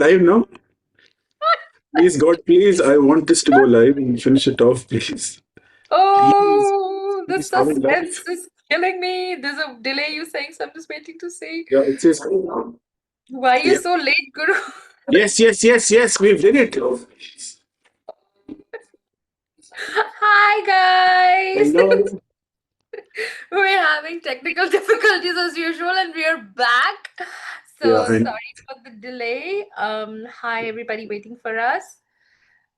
Live now? Please, God, please. I want this to go live and finish it off, please. Please, Oh, the please have it suspense live. is killing me. There's a delay, you saying, so I'm just waiting to see. Yeah, it says. Why are you Yeah. so late, Guru? Yes, yes, yes, yes. We did it. Hi, guys. Hello. We're having technical difficulties as usual, and we're back. Yeah, So and sorry for the delay. Hi, everybody waiting for us.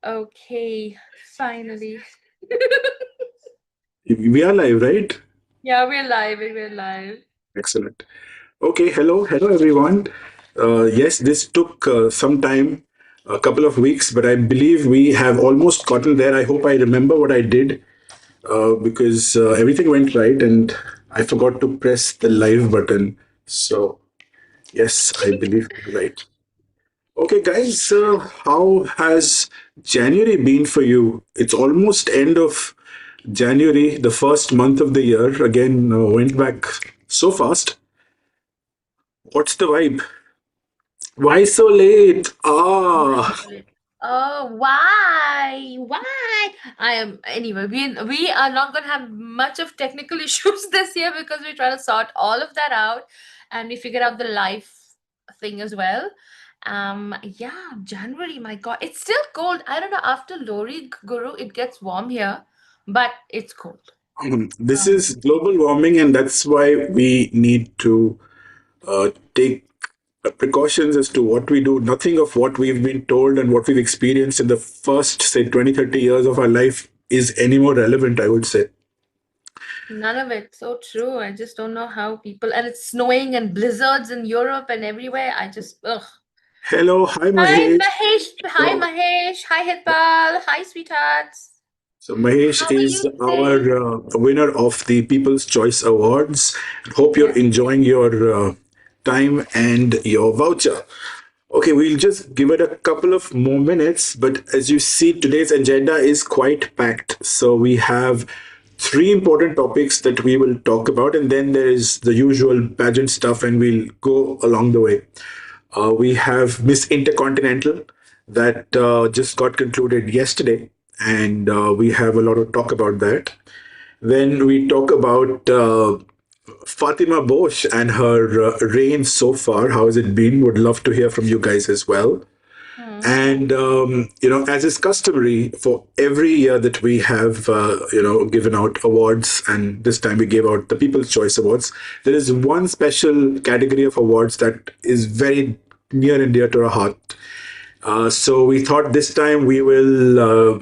Okay, finally. we are live, right? Yeah, we're live. We're live. Excellent. Okay, hello, everyone. Yes, this took some time, a couple of weeks, but I believe we have almost gotten there. I hope I remember what I did because everything went right and I forgot to press the live button. So, yes, I believe I'm right. Okay, guys, how has January been for you? It's almost end of January, the first month of the year. Again, went back so fast. What's the vibe? Why so late? Why Ah, so late? Oh, why? Why? I am anyway. We are not gonna have much of technical issues this year because we try to sort all of that out, and we figure out the life thing as well. Yeah, January. My God, it's still cold. I don't know. After Lori Guru, it gets warm here, but it's cold. this is Um, global warming, and that's why we need to take precautions as to what we do. Nothing of what we've been told and what we've experienced in the first, say, 20, 30 years of our life is any more relevant, I would say. None of it. So true. I just don't know how people, and it's snowing and blizzards in Europe and everywhere. I just, ugh. Hello, hi Hi, Mahesh. Mahesh. Hi, So, Mahesh. Hi, Hitpal. Hi, sweethearts. so Mahesh How are is you our today? winner of the People's Choice Awards. Hope you're Yes. enjoying your time and your voucher. Okay, we'll just give it a couple of more minutes, but as you see, today's agenda is quite packed. So we have three important topics that we will talk about, and then there is the usual pageant stuff, and we'll go along the way. We have Miss Intercontinental that just got concluded yesterday, and we have a lot of talk about that. Then we talk about Fatima Bosch and her reign so far. How has it been? Would love to hear from you guys as well. Hmm. And as is customary for every year that we have, given out awards, and this time we gave out the People's Choice Awards. There is one special category of awards that is very near and dear to our heart. So we thought this time we will.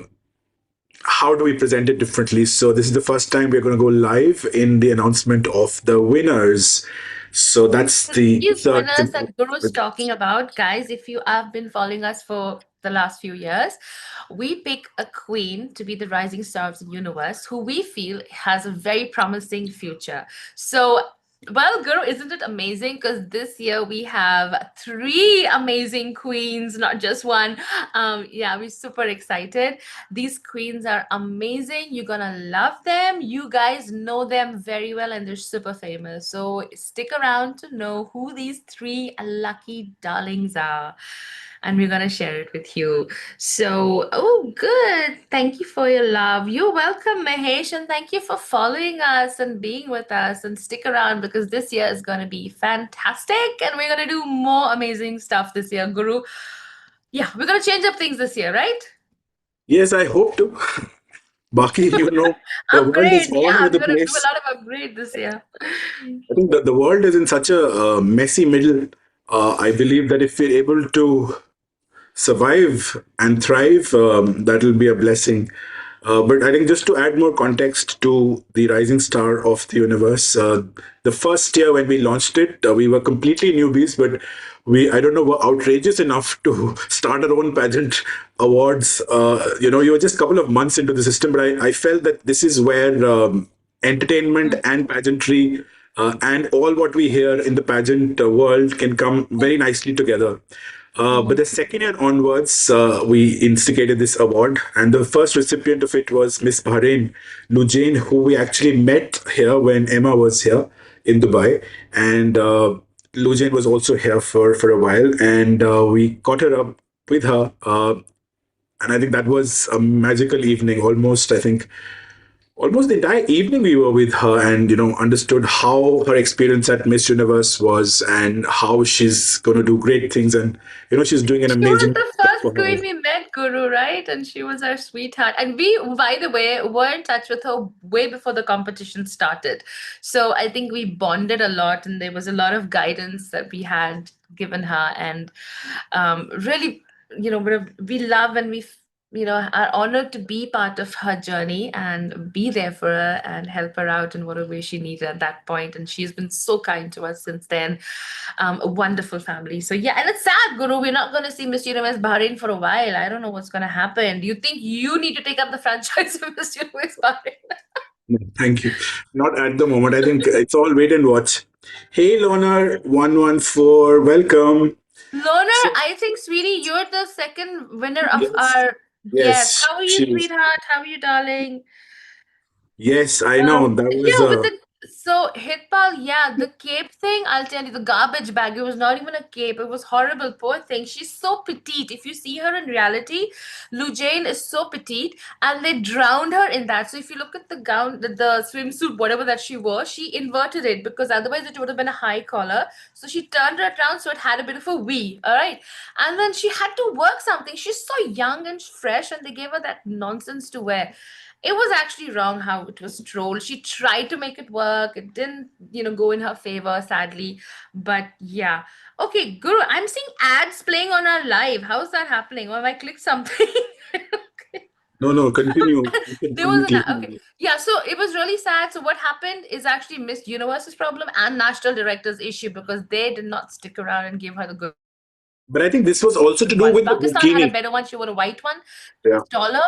How do we present it differently? So this is the first time we're going to go live in the announcement of the winners. So that's So the these third winners thing. that Guru's talking about, guys, if you have been following us for the last few years, we pick a queen to be the rising star of the universe who we feel has a very promising future. So, well, Guru, isn't it amazing? Because this year we have three amazing queens, not just one. Yeah, we're super excited. These queens are amazing. You're gonna love them. You guys know them very well and they're super famous. So stick around to know who these three lucky darlings are. And we're gonna share it with you. So, oh, good. Thank you for your love. You're welcome, Mahesh, and thank you for following us and being with us. And stick around because this year is gonna be fantastic, and we're gonna do more amazing stuff this year, Guru. Yeah, we're gonna change up things this year, right? Yes, I hope to. Baki, the world is Upgrade. all Yeah, over we're the gonna do a place. lot of upgrade this year. I think that the world is in such a messy middle. I believe that if we're able to survive and thrive, that'll be a blessing. But I think just to add more context to the rising star of the universe, the first year when we launched it, we were completely newbies, but I don't know, were outrageous enough to start our own pageant awards. You were just a couple of months into the system, but I felt that this is where entertainment and pageantry and all what we hear in the pageant world can come very nicely together. But the second year onwards, we instigated this award, and the first recipient of it was Miss Bahrain Nujain, who we actually met here when Emma was here in Dubai, and Lujain was also here for a while, and we caught her up with her. And I think that was a magical evening. Almost, I think, almost the entire evening we were with her, and understood how her experience at Miss Universe was, and how she's going to do great things, and she's doing an She was amazing the job for first her. queen we met, Guru, right? And she was our sweetheart. And we, by the way, were in touch with her way before the competition started. So I think we bonded a lot, and there was a lot of guidance that we had given her. And really, we love and are honored to be part of her journey and be there for her and help her out in whatever way she needed at that point. And she's been so kind to us since then. A wonderful family. So yeah, and it's sad, Guru. We're not going to see Miss Universe Bahrain for a while. I don't know what's going to happen. Do you think you need to take up the franchise of Miss Universe Bahrain? No, thank you. Not at the moment. I think it's all wait and watch. Hey, Loner 114, welcome. Loner, So, I think, sweetie, you're the second winner of yes, our. Yes. yes, How are you, she's. sweetheart? How are you, darling? Yes, I know. That was Yeah, with the so Hitpal, yeah, the cape thing, I'll tell you, the garbage bag, it was not even a cape. It was horrible. Poor thing. She's so petite. If you see her in reality, Lou Jane is so petite, and they drowned her in that. So if you look at the gown, the swimsuit, whatever that she wore, she inverted it because otherwise it would have been a high collar. So she turned it around so it had a bit of a V. All right. And then she had to work something. She's so young and fresh, and they gave her that nonsense to wear. It was actually wrong how it was trolled. She tried to make it work. It didn't, go in her favor, sadly. But yeah. Okay, Guru, I'm seeing ads playing on our live. How's that happening? Or have I clicked something? Okay. no, no. Continue. You can There was continue an okay. clicking. Yeah, so it was really sad. So what happened is actually Miss Universe's problem and National Director's issue because they did not stick around and give her the good ones. Pakistan But I had a think better this one. was She was also to do with taller. the She wore a bikini. white one. She was Yeah. taller.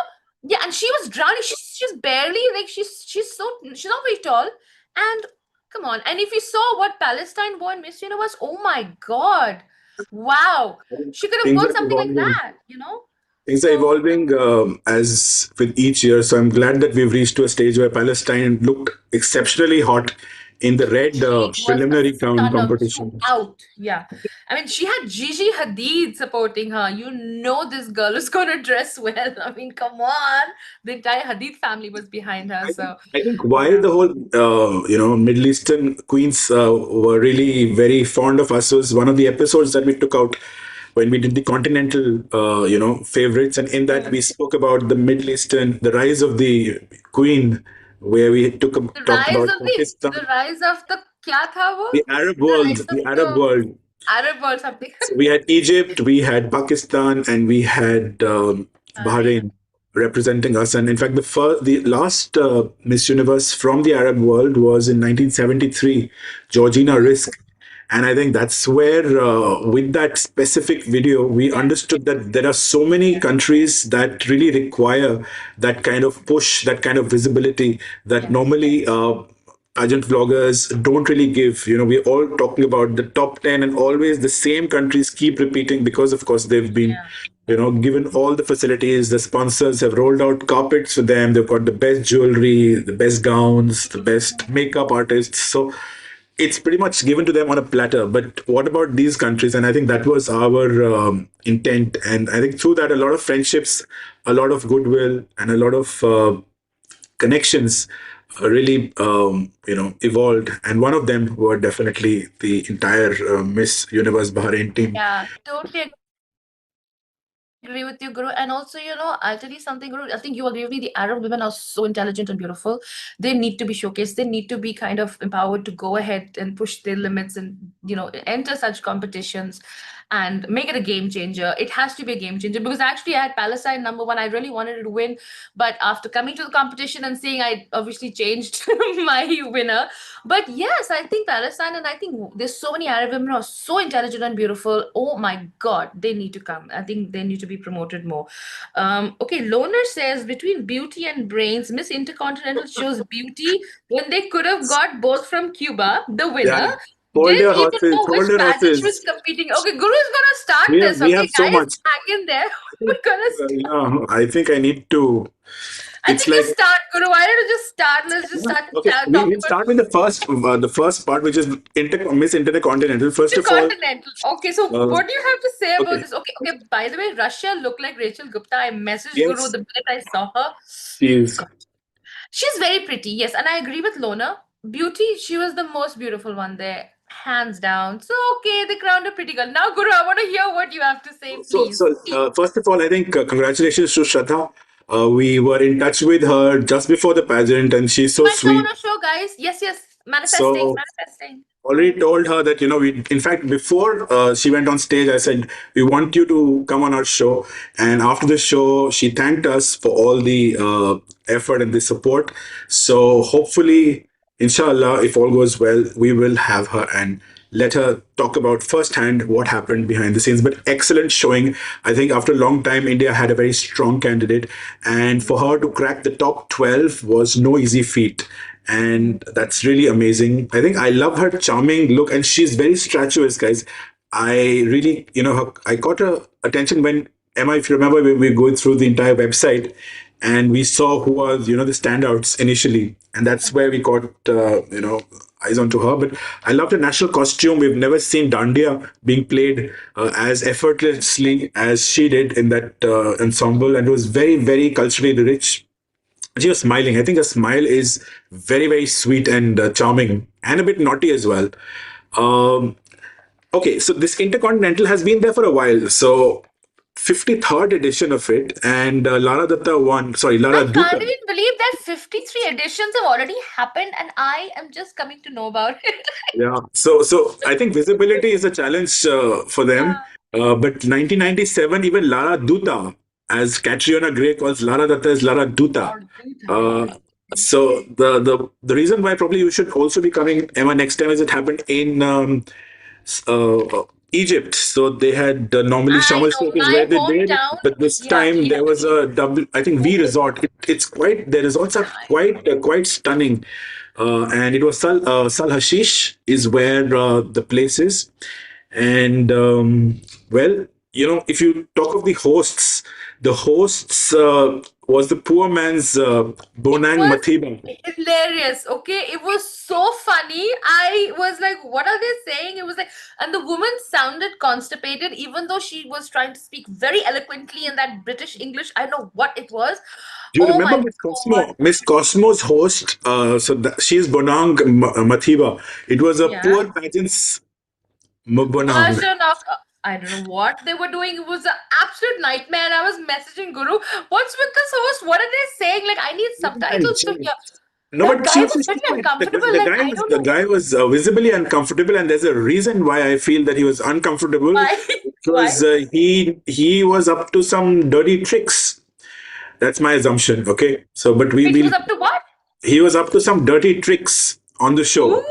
Yeah, and she was drowning. She's barely like she's not very tall. And come on. And if you saw what Palestine wore in Miss Universe, oh my God. Wow. I think She could have things worn are something like evolving. that. Things are So evolving as with each year. So I'm glad that we've reached to a stage where Palestine looked exceptionally hot in the red she was a preliminary count stunner competition. throughout. Yeah. I mean, she had Gigi Hadid supporting her. You know this girl is going to dress well. I mean, come on. The entire Hadid family was behind her. So, I think while yeah. the whole Middle Eastern queens were really very fond of us, was one of the episodes that we took out when we did the continental favorites, and in that we spoke about the Middle Eastern, the rise of the queen, where we The talked rise about of the Pakistan, rise of the kya tha wo? the Arab The world, rise of the Arab the world. Arab or something. So we had Egypt, we had Pakistan, and we had Bahrain. Bahrain representing us. And in fact, the last Miss Universe from the Arab world was in 1973, Georgina Mhm. Risk. And I think that's where, with that specific video, we Yes. understood that there are so many countries that really require that kind of push, that kind of visibility that Yes. normally pageant vloggers don't really give. We're all talking about the top 10, and always the same countries keep repeating because, of course, they've been, Yeah. given all the facilities. The sponsors have rolled out carpets for them. They've got the best jewelry, the best gowns, the best makeup artists. So it's pretty much given to them on a platter. But what about these countries? And I think that was our intent. And I think through that, a lot of friendships, a lot of goodwill, and a lot of connections really evolved, and one of them were definitely the entire Miss Universe Bahrain team. Yeah, totally agree with you, Guru. And also, I'll tell you something, Guru. I think you agree with me. The Arab women are so intelligent and beautiful. They need to be showcased. They need to be kind of empowered to go ahead and push their limits and, enter such competitions and make it a game changer. It has to be a game changer because actually I had Palestine number one. I really wanted it to win, but after coming to the competition and seeing, I obviously changed my winner. But yes, I think Palestine, and I think there's so many Arab women who are so intelligent and beautiful. Oh my God, they need to come. I think they need to be promoted more. Okay, Loner says between beauty and brains, Miss Intercontinental chose beauty when they could have got both from Cuba. The Yeah, winner hold didn't your even horses, know which hold your pageant she was horses. competing. Okay, Guru is gonna start this. We Okay, have so guys, much. hang in there. I think, We're gonna start. I think I need to. I It's think you like, start, Guru. Why don't you just start? Let's just yeah, start okay, we talking about start with the first part, which is Miss Intercontinental. First of all, Intercontinental. Okay, so uh, what do you have to say about okay, this? Okay, okay. By the way, Russia looked like Rachel Gupta. I messaged Guru yes, the minute I saw her. she is. God, she's very pretty, yes, and I agree with Lona. Beauty, she was the most beautiful one there, hands down. So okay, they crowned a pretty girl. Now, Guru, I want to hear what you have to say, please. First of all, I think congratulations to Shraddha. We were in touch with her just before the pageant, and she's so My show on sweet. a show, guys. Yes, yes. Manifesting, So manifesting. already told her that, we, in fact, before she went on stage, I said we want you to come on our show. And after the show, she thanked us for all the effort and the support. So hopefully, inshallah, if all goes well, we will have her and let her talk about firsthand what happened behind the scenes. But excellent showing. I think after a long time, India had a very strong candidate, and for her to crack the top 12 was no easy feat, and that's really amazing. I think I love her charming look, and she's very statuesque, guys. I really, I caught her attention when Emma, if you remember, we were going through the entire website, and we saw who was, the standouts initially, and that's where we caught, eyes onto her. But I love the national costume. We've never seen dandiya being played as effortlessly as she did in that ensemble, and it was very, very culturally rich. She was smiling. I think her smile is very, very sweet and charming, and a bit naughty as well. Um, okay, so this Intercontinental has been there for a while. So 53rd edition of it, and Lara Dutta won. Sorry, I Lara can't Dutta. even believe that 53 editions have already happened and I am just coming to know about it. Yeah. So I think visibility is a challenge for them. Yeah. But 1997, even Lara Dutta, as Catriona Gray calls Lara Dutta, is Lara Dutta. Or do that, Uh, right? so the reason why probably you should also be coming, Emma, next time is it happened in Egypt. So they had normally I Shamal know Sheikh is where my they did, hometown. but this Yeah, time yeah. there was a double. I think V Resort. It's quite. The resorts are quite stunning, and it was Sal Hashish is where the place is, and well, if you talk of the hosts was the poor man's It Bonang was Mathiba. hilarious. Okay, it was so funny. I was like, what are they saying? It was like, and the woman sounded constipated, even though she was trying to speak very eloquently in that British English. I don't know what it was. Do you Oh remember my Miss God. Cosmo? Miss Cosmo's host, she's Bonang Mathiba. It was a Yeah. poor pageant's Bonang. Version of I don't know what they were doing. It was an absolute nightmare. And I was messaging Guru, what's with this host? What are they saying? Like, I need subtitles to hear. No, That but guy she was was very fine. uncomfortable. The Like, guy I was don't the know guy was visibly uncomfortable, and there's a reason why I feel that he was uncomfortable, why. Why? because he was up to some dirty tricks. That's my assumption. Okay, so but we Wait, he will. was up to what? He was up to some dirty tricks on the Ooh, show.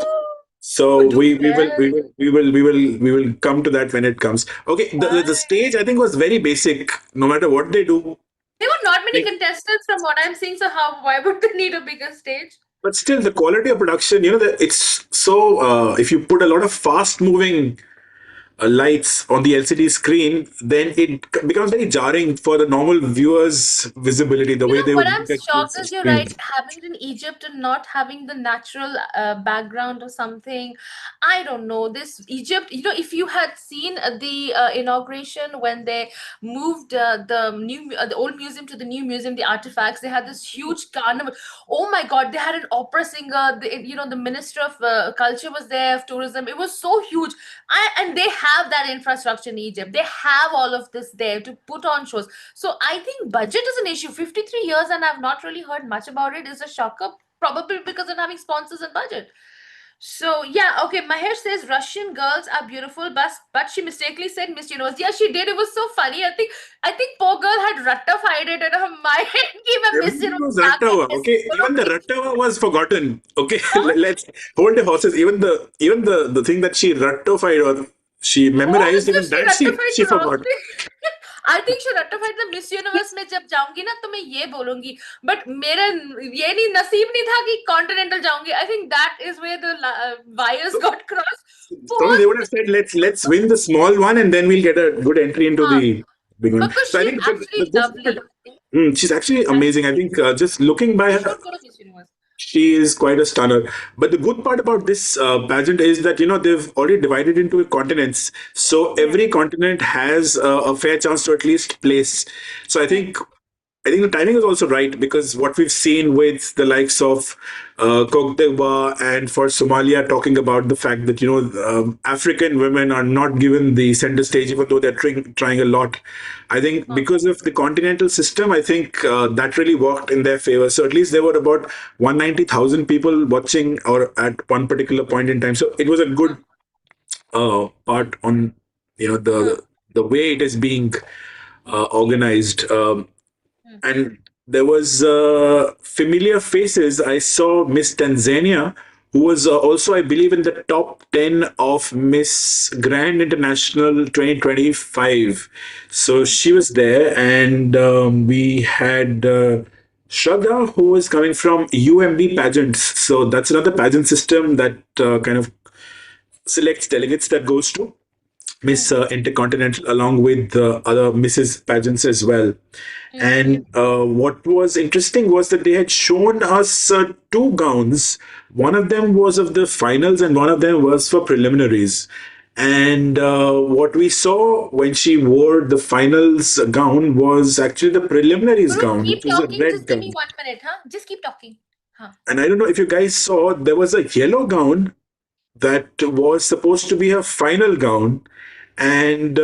So do tell. we will come to that when it comes. Okay, the Why? stage I think was very basic. No matter what they do, There were not many like, contestants from what I'm seeing, so why would they need a bigger stage? but still the quality of production. It's so. If you put a lot of fast moving lights on the LCD screen, then it becomes very jarring for the normal viewers' visibility. The You way know they what would I'm look at shocked the is you're screen. right, having it in Egypt and not having the natural background or something. I don't know. This Egypt, if you had seen the inauguration when they moved the old museum to the new museum, the artifacts, they had this huge carnival. Oh my God, they had an opera singer. The Minister of Culture was there, of tourism. It was so huge. And they have that infrastructure in Egypt. They have all of this there to put on shows. So I think budget is an issue. 53 years and I've not really heard much about it is a shocker, probably because of having sponsors and budget. So yeah, okay. Mahesh says Russian girls are beautiful, but she mistakenly said Miss Universe. Yeah, she did. It was so funny. I think poor girl had ratified it in her mind. कि मैं Miss Everything Universe was जाके Rattava. ऐसे Okay, even the बोलूंगी. Rattava was forgotten. Okay, Huh? let's hold the horses. Even the thing that she ratified or she Oh, memorized, so even she that rectified she the wrong forgot. thing. I think she rectified the Miss Universe में जब जाऊंगी ना तो मैं ये बोलूंगी but मेरा ये नहीं नसीब नहीं था कि कॉन्टिनेंटल जाऊंगी. I think that is where the wires So got crossed. probably Poor they would have said, let's win the small one, and then we'll get a good entry into हाँ, the big one. because So I she's think the actually good part, lovely. She's actually I amazing. I think just looking by You her, should go to Miss Universe. she is quite a stunner. But the good part about this pageant is that they've already divided into continents, so Hmm. every continent has a fair chance to at least place. So Hmm. I think the timing is also right because what we've seen with the likes of Cote d'Ivoire and for Somalia talking about the fact that African women are not given the center stage even though they're trying a lot. I think Hmm. because of the continental system, I think that really worked in their favor. So at least there were about 190,000 people watching or at one particular point in time. So it was a good part on Hmm. the way it is being organized. Hmm. And there was familiar faces. I saw Miss Tanzania, who was also, I believe, in the top 10 of Miss Grand International 2025. So Hmm. she was there, and we had Shraddha, who was coming from UMB pageants. So that's another pageant system that kind of selects delegates that goes to Hmm. Miss Intercontinental along with other Mrs. pageants as well. Hmm. And what was interesting was that they had shown us two gowns. One of them was of the finals, and one of them was for preliminaries. And what we saw when she wore the finals gown was actually the preliminaries Guru, gown, keep which was a talking. red Just give gown. me 1 minute, huh? Just keep talking. Huh? And I don't know if you guys saw, there was a yellow gown that was supposed to be her final gown. And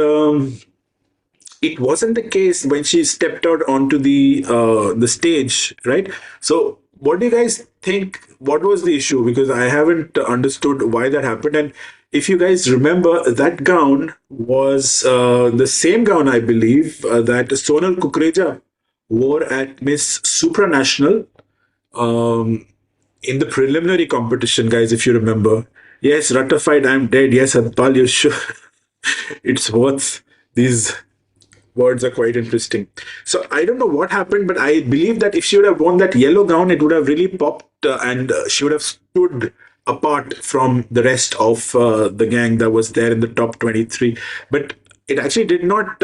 it wasn't the case when she stepped out onto the stage, right? So, what do you guys think? What was the issue? Because I haven't understood why that happened. And if you guys remember, that gown was the same gown, I believe, that Sonal Kukreja wore at Miss Supranational um, in the preliminary competition, guys. If you remember, yes, ratified. I'm dead. Yes, Adpal, you sure? It's worth these words are quite interesting. So I don't know what happened, but I believe that if she would have worn that yellow gown, it would have really popped and she would have stood apart from the rest of the gang that was there in the top 23. But it actually did not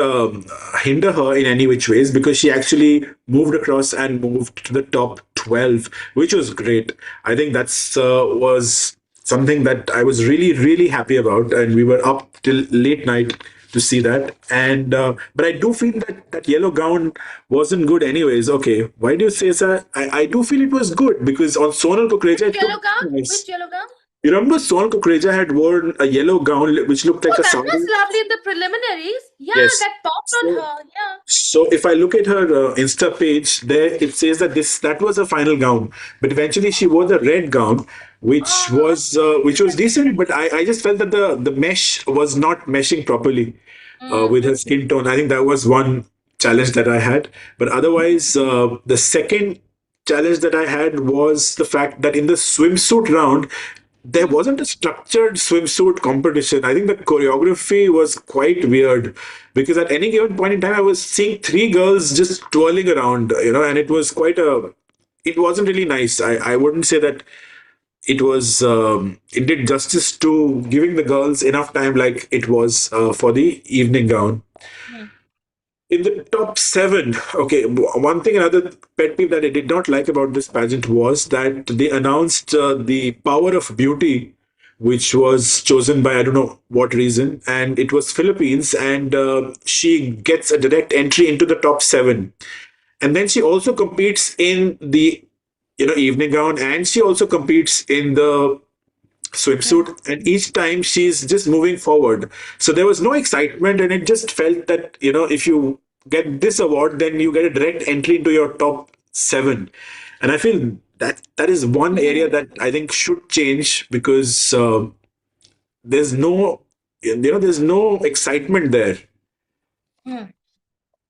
hinder her in any which ways because she actually moved across and moved to the top 12, which was great. I think that's was something that I was really, really happy about. And we were up till late night to see that. And but I do feel that that yellow gown wasn't good, anyways. Okay, why do you say that? I do feel it was good because on Sonal Kukreja Which it yellow looked gown? nice. Which yellow gown? You remember Sonal Kukreja had worn a yellow gown which looked like Oh, a that was sari? lovely in the preliminaries. Yeah, Yes. that popped on So her. Yeah. so if I look at her Insta page, there it says that this that was a final gown, but eventually she wore the red gown, Oh, which was decent. But I just felt that the mesh was not meshing properly mm, with her skin tone. I think that was one challenge that I had. But otherwise, the second challenge that I had was the fact that in the swimsuit round, there mm, wasn't a structured swimsuit competition. I think the choreography was quite weird because at any given point in time, I was seeing three girls just twirling around, and it was quite a. It wasn't really nice. I wouldn't say that it did justice to giving the girls enough time like it was for the evening gown. mm, In the top seven, okay, one thing, another pet peeve that I did not like about this pageant was that they announced the power of beauty, which was chosen by I don't know what reason, and it was Philippines, and she gets a direct entry into the top seven, and then she also competes in the evening gown, and she also competes in the mm, swimsuit, and each time she's just moving forward, so there was no excitement, and it just felt that if you get this award then you get a direct entry into your top seven. And I feel that that is one area that I think should change because there's no there's no excitement there. mm.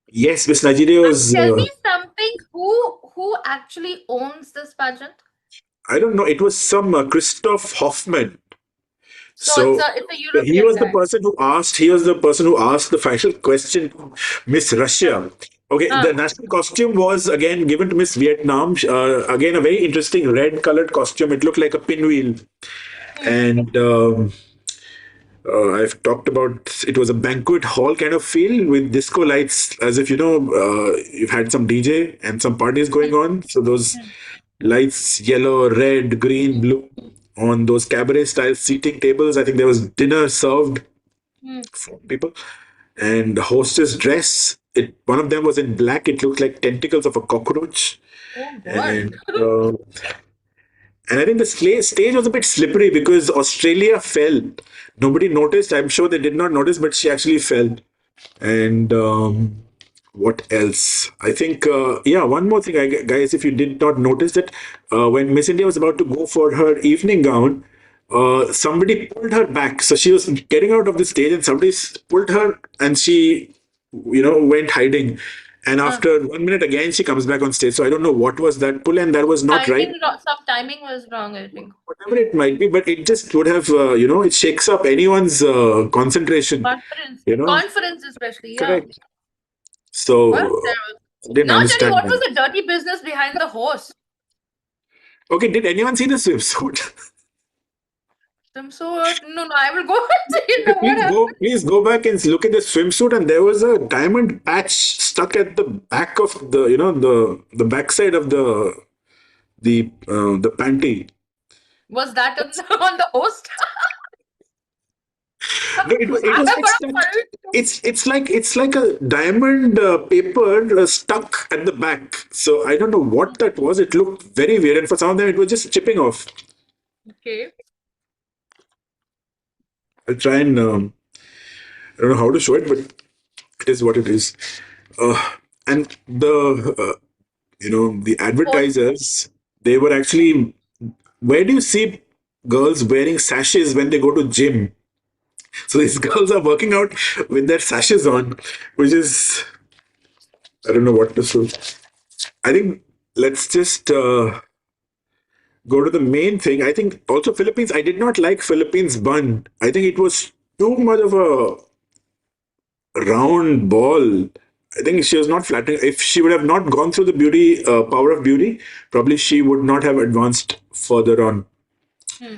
Yes, Miss Nigeria was Tell me something. Who actually owns this pageant? I don't know, it was some Christoph Hoffman. So it's So a he European was the guy. person who asked. He was the person who asked the final question to Miss Huh. Russia. Okay, the Huh. national costume was again given to Miss Vietnam. Again, a very interesting red-colored costume. It looked like a pinwheel, Hmm. and I've talked about it was a banquet hall kind of feel with disco lights, as if you've had some DJ and some parties going Mm, on. So those mm, lights, yellow, red, green, blue, on those cabaret style seating tables. I think there was dinner served mm. for people, and the hostess dress. It one of them was in black. It looked like tentacles of a cockroach, Oh God. and I think the stage was a bit slippery because Australia fell. Nobody noticed. I'm sure they did not notice, but she actually fell. And what else? I think, yeah, one more thing, guys, if you did not notice that when Miss India was about to go for her evening gown, somebody pulled her back. So she was getting out of the stage and somebody pulled her and she, went hiding. And Uh, after 1 minute again, she comes back on stage. So I don't know what was that pull, and that was not right. some timing was wrong, I think. Whatever it might be, but it just would have, it shakes up anyone's concentration, Conference, you know. conference especially, yeah. Correct. Well, So didn't now tell you understand what that. was the dirty business behind the horse. Okay, did anyone see the swimsuit? Swimsuit. No, no, I will go and see now what happened. Please go back and look at the swimsuit, and there was a diamond patch stuck at the back of the backside of the panty. Was that on, on the host? No, it I was have like got a stuck. funny. It's like a diamond paper stuck at the back. So I don't know what that was. It looked very weird, and for some of them, it was just chipping off. Okay. I'll try and I don't know how to show it, but it is what it is. Uh, and the Host. advertisers, they were actually. Where do you see girls wearing sashes when they go to gym? So these girls are working out with their sashes on, which is I don't know what to say. I think let's just go to the main thing. I think also Philippines. I did not like Philippines bun. I think it was too much of a round ball. I think she was not flattering. If she would have not gone through the beauty power of beauty, probably she would not have advanced further on. Hmm.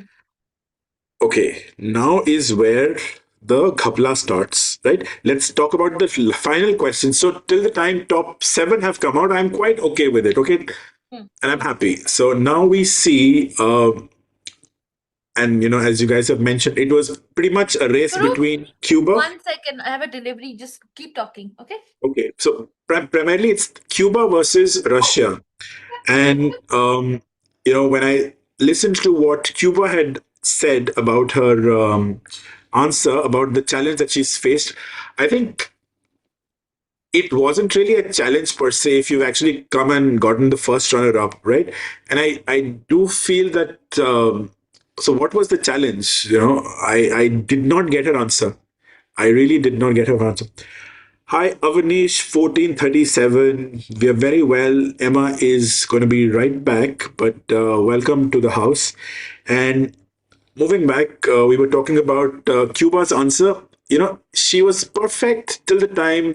Okay, now is where the khapla starts, right? Let's talk about the final question. So till the time top seven have come out, I'm quite okay with it. Okay, Hmm. and I'm happy. So now we see, and as you guys have mentioned, it was pretty much a race Guru, between Cuba. 1 second. I have a delivery. Just keep talking, okay? Okay, so primarily it's Cuba versus Russia. And when I listened to what Cuba had said about her answer about the challenge that she's faced, I think it wasn't really a challenge per se if you've actually come and gotten the first runner up, right? And I do feel that. So what was the challenge? I did not get her answer. I really did not get her answer. Hi, Avanish, 1437. We are very well. Emma is going to be right back, but welcome to the house. And moving back, we were talking about Cuba's answer. She was perfect till the time.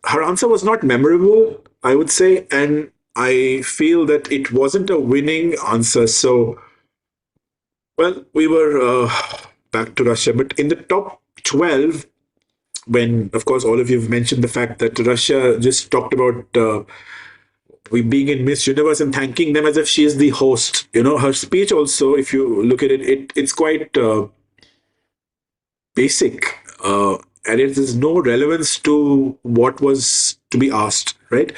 Her answer was not memorable, I would say. And I feel that it wasn't a winning answer. So, well, we were back to Russia. But in the top 12, when, of course, all of you have mentioned the fact that Russia just talked about we being in Miss Universe and thanking them as if she is the host. Her speech also, if you look at it's quite basic, and it has no relevance to what was to be asked, right?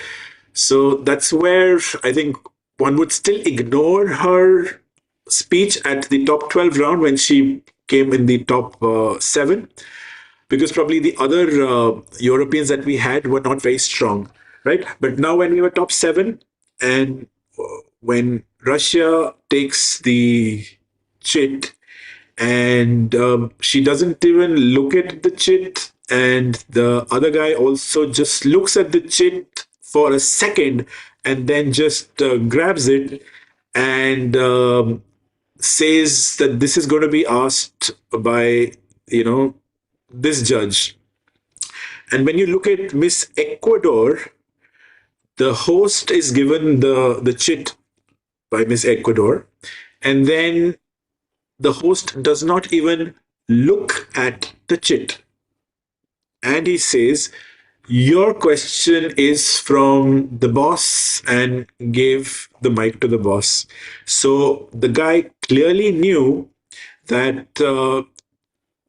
So that's where I think one would still ignore her speech at the top 12 round when she came in the top seven, because probably the other Europeans that we had were not very strong, right? But now when we were top seven, and when Russia takes the chit, and she doesn't even look at the chit, and the other guy also just looks at the chit for a second and then just grabs it and says that this is going to be asked by you know this judge. And when you look at Miss Ecuador, the host is given the chit by Miss Ecuador, and then the host does not even look at the chit, and he says, your question is from the boss, and gave the mic to the boss. So the guy clearly knew that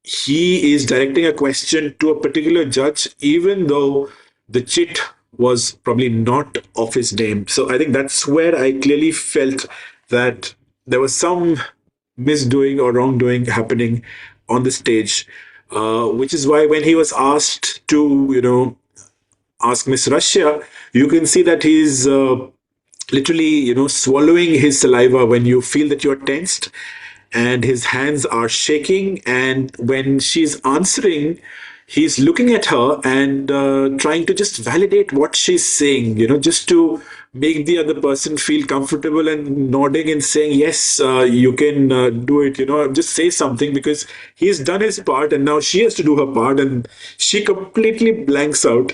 he is directing a question to a particular judge, even though the chit was probably not of his name. So I think that's where I clearly felt that there was some misdoing or wrongdoing happening on the stage, which is why when he was asked to, ask Miss Russia, you can see that he's literally, swallowing his saliva when you feel that you're tensed, and his hands are shaking. And when she's answering, he's looking at her and trying to just validate what she's saying, just to make the other person feel comfortable, and nodding and saying, yes, you can do it, just say something, because he's done his part and now she has to do her part. And she completely blanks out,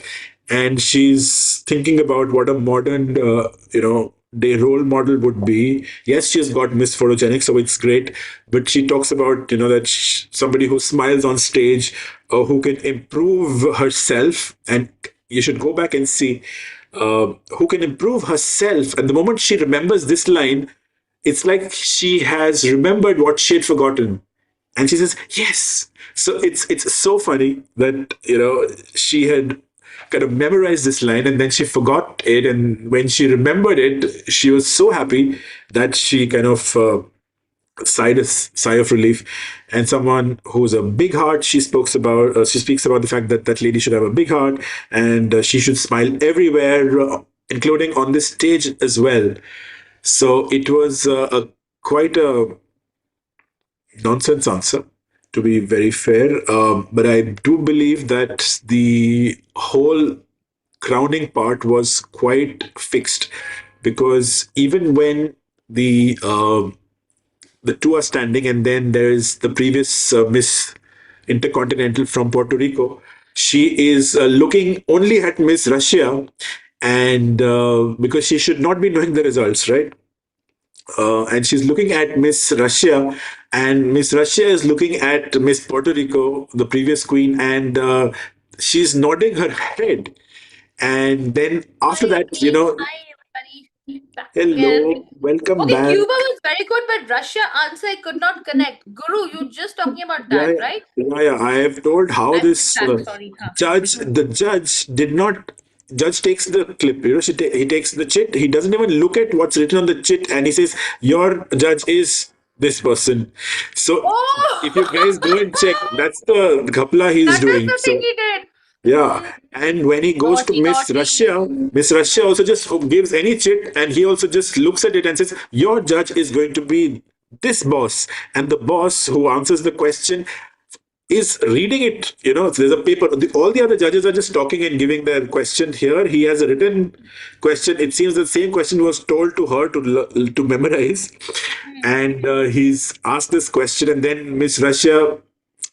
and she's thinking about what a modern, day role model would be. Yes, she's got Miss Photogenic, so it's great. But she talks about, that somebody who smiles on stage, or who can improve herself. And you should go back and see who can improve herself. And the moment she remembers this line, it's like she has remembered what she had forgotten, and she says yes. So it's so funny that she had kind of memorized this line, and then she forgot it, and when she remembered it, she was so happy that she kind of sighed a sigh of relief. And someone who's a big heart, she speaks about the fact that that lady should have a big heart, and she should smile everywhere, including on this stage as well. So it was a quite a nonsense answer, to be very fair. But I do believe that the whole crowning part was quite fixed, because even when the two are standing, and then there's the previous Miss Intercontinental from Puerto Rico, she is looking only at Miss Russia, and because she should not be knowing the results, right? And she's looking at Miss Russia, and Miss Russia is looking at Miss Puerto Rico, the previous queen, and she's nodding her head. And then after Hi, that, hi everybody. Back again. hello, welcome Okay, back. Cuba was very good, but Russia answer I could not connect. Guru, you just talking about Yeah, that, yeah, right? yeah, yeah. I have told how I missed this that. Sorry. Huh. the judge did not. Judge takes the clip. He takes the chit. He doesn't even look at what's written on the chit, and he says, "Your judge is this person." So, if you guys go and check, Oh, that's the kapla he's that is doing. the thing So, he did. yeah, and when he goes to Naughty, naughty. Miss Russia also just gives any chit, and he also just looks at it and says, "Your judge is going to be this boss," and the boss who answers the question is reading it. There's a paper. All the other judges are just talking and giving their question. Here, he has a written question. It seems the same question was told to her to memorize, and he's asked this question, and then Miss Russia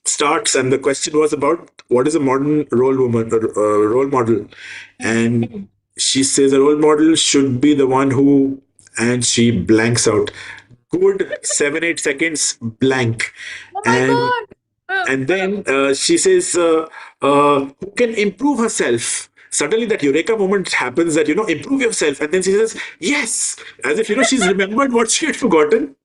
starts, and the question was about what is a modern role model, and she says a role model should be the one who, and she blanks out. Good 7-8 seconds blank, Oh my and god. then she says, who can improve herself. Suddenly, that eureka moment happens, that, improve yourself. And then she says, yes, as if, she's remembered what she had forgotten.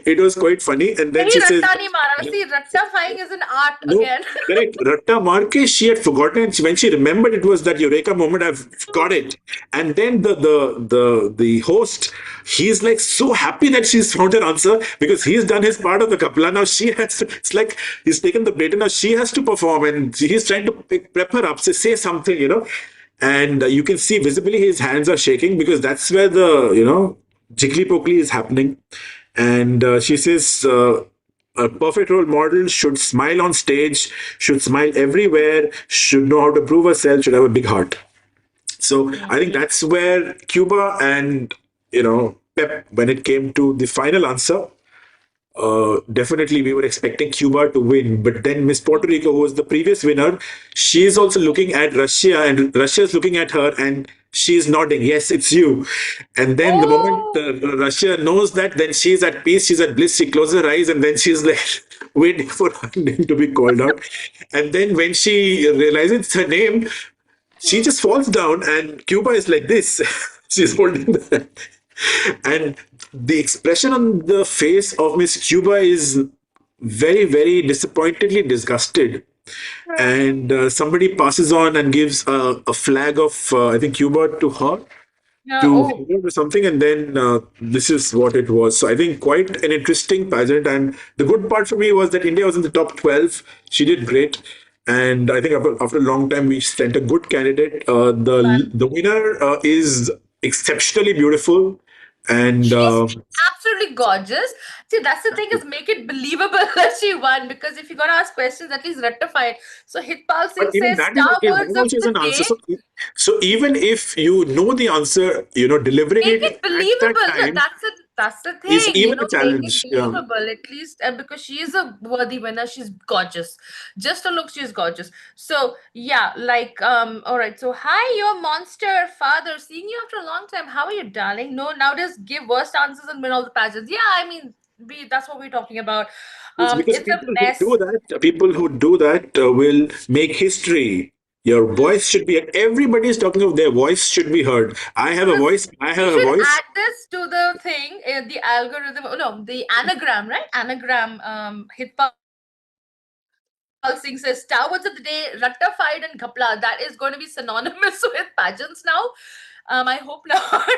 It was quite funny. And then Hey, she says, Ratta nahi mara. See, Ratta is an art no, again. correct. Ratta Marquez, she had forgotten. When she remembered, it was that eureka moment. I've got it. And then the host, he's like so happy that she's found her answer, because he's done his part of the kapla. Now she has to. It's like he's taken the bait, and now she has to perform, and he's trying to prep her up, say something, And you can see visibly his hands are shaking, because that's where the jiggly pokely is happening. And she says, a perfect role model should smile on stage, should smile everywhere, should know how to prove herself, should have a big heart. So I think that's where Cuba and Pep, when it came to the final answer, definitely we were expecting Cuba to win. But then Miss Puerto Rico, who was the previous winner, she's also looking at Russia, and Russia's looking at her, and she's nodding, yes, it's you. And then the moment Oh, Russia knows that, then she's at peace, she's at bliss, she closes her eyes, and then she's like, waiting for her name to be called out. And then when she realizes it's her name, she just falls down, and Cuba is like this. She's holding the. And the expression on the face of Miss Cuba is very, very disappointedly disgusted. And somebody passes on and gives a flag of, I think, Cuba to her Yeah. to Oh, hold or something, and then this is what it was. So I think quite an interesting pageant, and the good part for me was that India was in the top 12. She did great, and I think after a long time we sent a good candidate. The winner is exceptionally beautiful, and she's absolutely gorgeous. See, that's the thing is make it believable that she won because if you're gonna ask questions, at least rectify it. So Hitpal but Singh even says that is Star okay. Words That of also is the an answer. day. So even if you know the answer, delivering Make it it at that believable. No, time that's the is thing, even a make it challenge. Yeah. believable at least because she is a worthy winner. She's gorgeous. Just to look, she's gorgeous. So yeah, like all right. So hi, your monster father. Seeing you after a long time. How are you, darling? No, now just give worst answers and win all the pageants. Yeah, I mean, that's what we're talking about. It's because It's a mess. people who do that will make history. Your voice should be, everybody is talking of their voice should be heard. I have So a this voice, I we have a should voice. add this to the thing, the algorithm. Oh, no, the anagram, right? Anagram. Hitpal Singh says Star Words of the Day, ratified and Ghapla. That is going to be synonymous with pageants now. I hope not,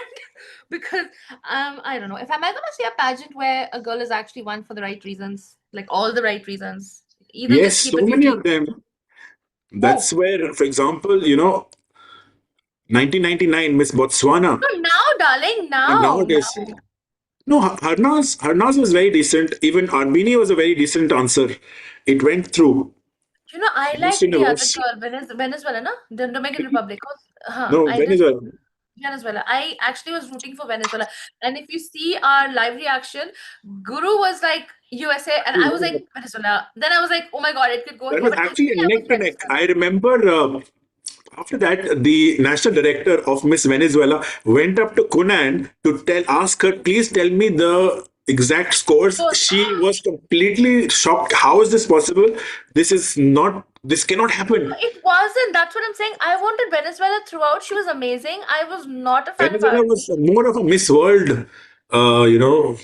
because I don't know. If am I going to see a pageant where a girl is actually won for the right reasons, like all the right reasons, either just keep it beauty. Yes, so many of them. Oh, That's where, for example, 1999 Miss no, Botswana. now, darling, And now, nowadays, now. no, Harnas was very decent. Even Armenia was a very decent answer. It went through I Miss like the other Universe. girl, Venezuela, no? The Dominican Republic. No, I didn't. Venezuela. Venezuela. I actually was rooting for Venezuela. And if you see our live reaction, Guru was like USA, and I was like Venezuela. Then I was like, oh my God, it could go That here. was But actually actually, a I was neck to neck. Venezuela. I remember after that, the national director of Miss Venezuela went up to Kunan to ask her, please tell me the exact scores. So, She was completely shocked. How is this possible? This cannot happen. it wasn't. That's what I'm saying. I wanted Venezuela throughout. She was amazing. I was not a fan of Venezuela Army. was more of a Miss World. Uh, you know,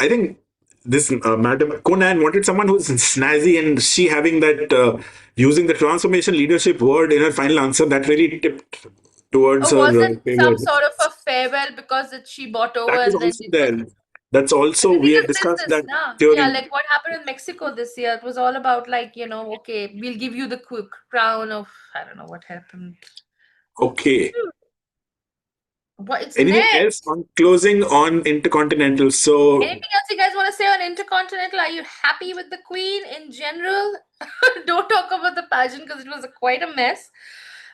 I think this Madam Conan wanted someone who's snazzy, and she having that using the transformation leadership word in her final answer that really tipped towards Or her was it favor. some sort of a farewell because she bought over That is and then also it was. there. That's also we Everything had is discussed business, that nah. Yeah, theory. like what happened in Mexico this year. It was all about like, okay, we'll give you the quick crown of I don't know what happened. Okay. Hmm. What it's Anything else next. on closing on Intercontinental? So Anything else you guys want to say on Intercontinental? Are you happy with the Queen in general? Don't talk about the pageant because it was quite a mess.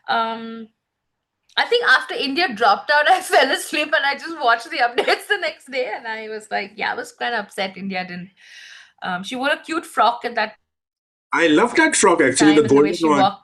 Um, I think after India dropped out, I fell asleep and I just watched the updates the next day, and I was like, yeah, I was kind of upset India didn't. She wore a cute frock at that time, and the way she I walked love that frog confidently, it actually, was the like golden really one. bad.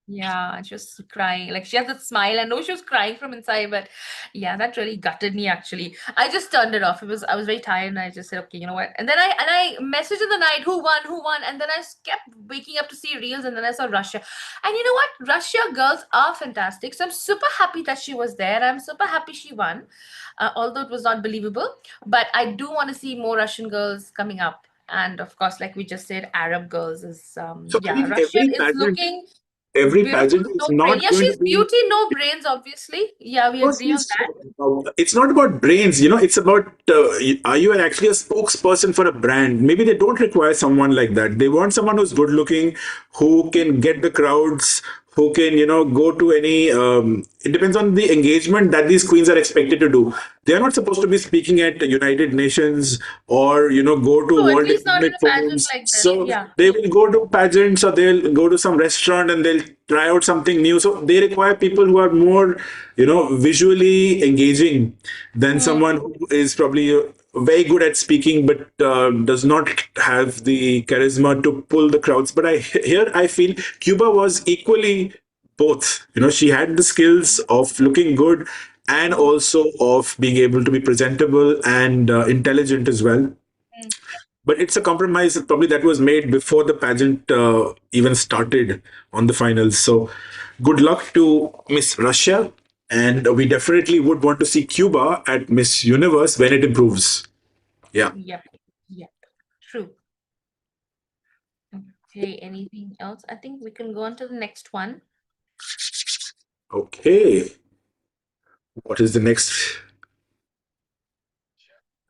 Yeah, and she was crying. Like she had that smile. I know she was crying from inside, but yeah, that really gutted me actually. I just turned it off. I was very tired and I just said, okay, you know what? And I messaged in the night, who won, who won, and then I kept waking up to see reels, and then I saw Russia. And you know what? Russia girls are fantastic. So I'm super happy that she was there. I'm super happy she won, although it was not believable. But I do want to see more Russian girls coming up. And of course, like we just said, Arab girls is So I yeah, think Russian is looking every beautiful, pageant is no brain. not Yeah, going to she's be. beauty, no brains, obviously. Yeah, we No, agree on that. it's not about brains, it's about are you actually a spokesperson for a brand? Maybe they don't require someone like that. They want someone who's good looking, who can get the crowds, who can, go to any. It depends on the engagement that these queens are expected to do. They are not supposed to be speaking at United Nations or, go to No, at World least not in Economic a pageant Forums. like this. So Yeah. they will go to pageants or they'll go to some restaurant and they'll try out something new. So they require people who are more, visually engaging than Hmm. someone who is probably very good at speaking but does not have the charisma to pull the crowds. But I feel Cuba was equally both. She had the skills of looking good and Hmm. also of being able to be presentable and intelligent as well. Hmm. but it's a compromise probably that was made before the pageant even started on the finals. So good luck to Miss Russia, and we definitely would want to see Cuba at Miss Universe when it improves. Yeah. Yep. Yep. True. Okay, anything else? I think we can go on to the next one. Okay. What is the next?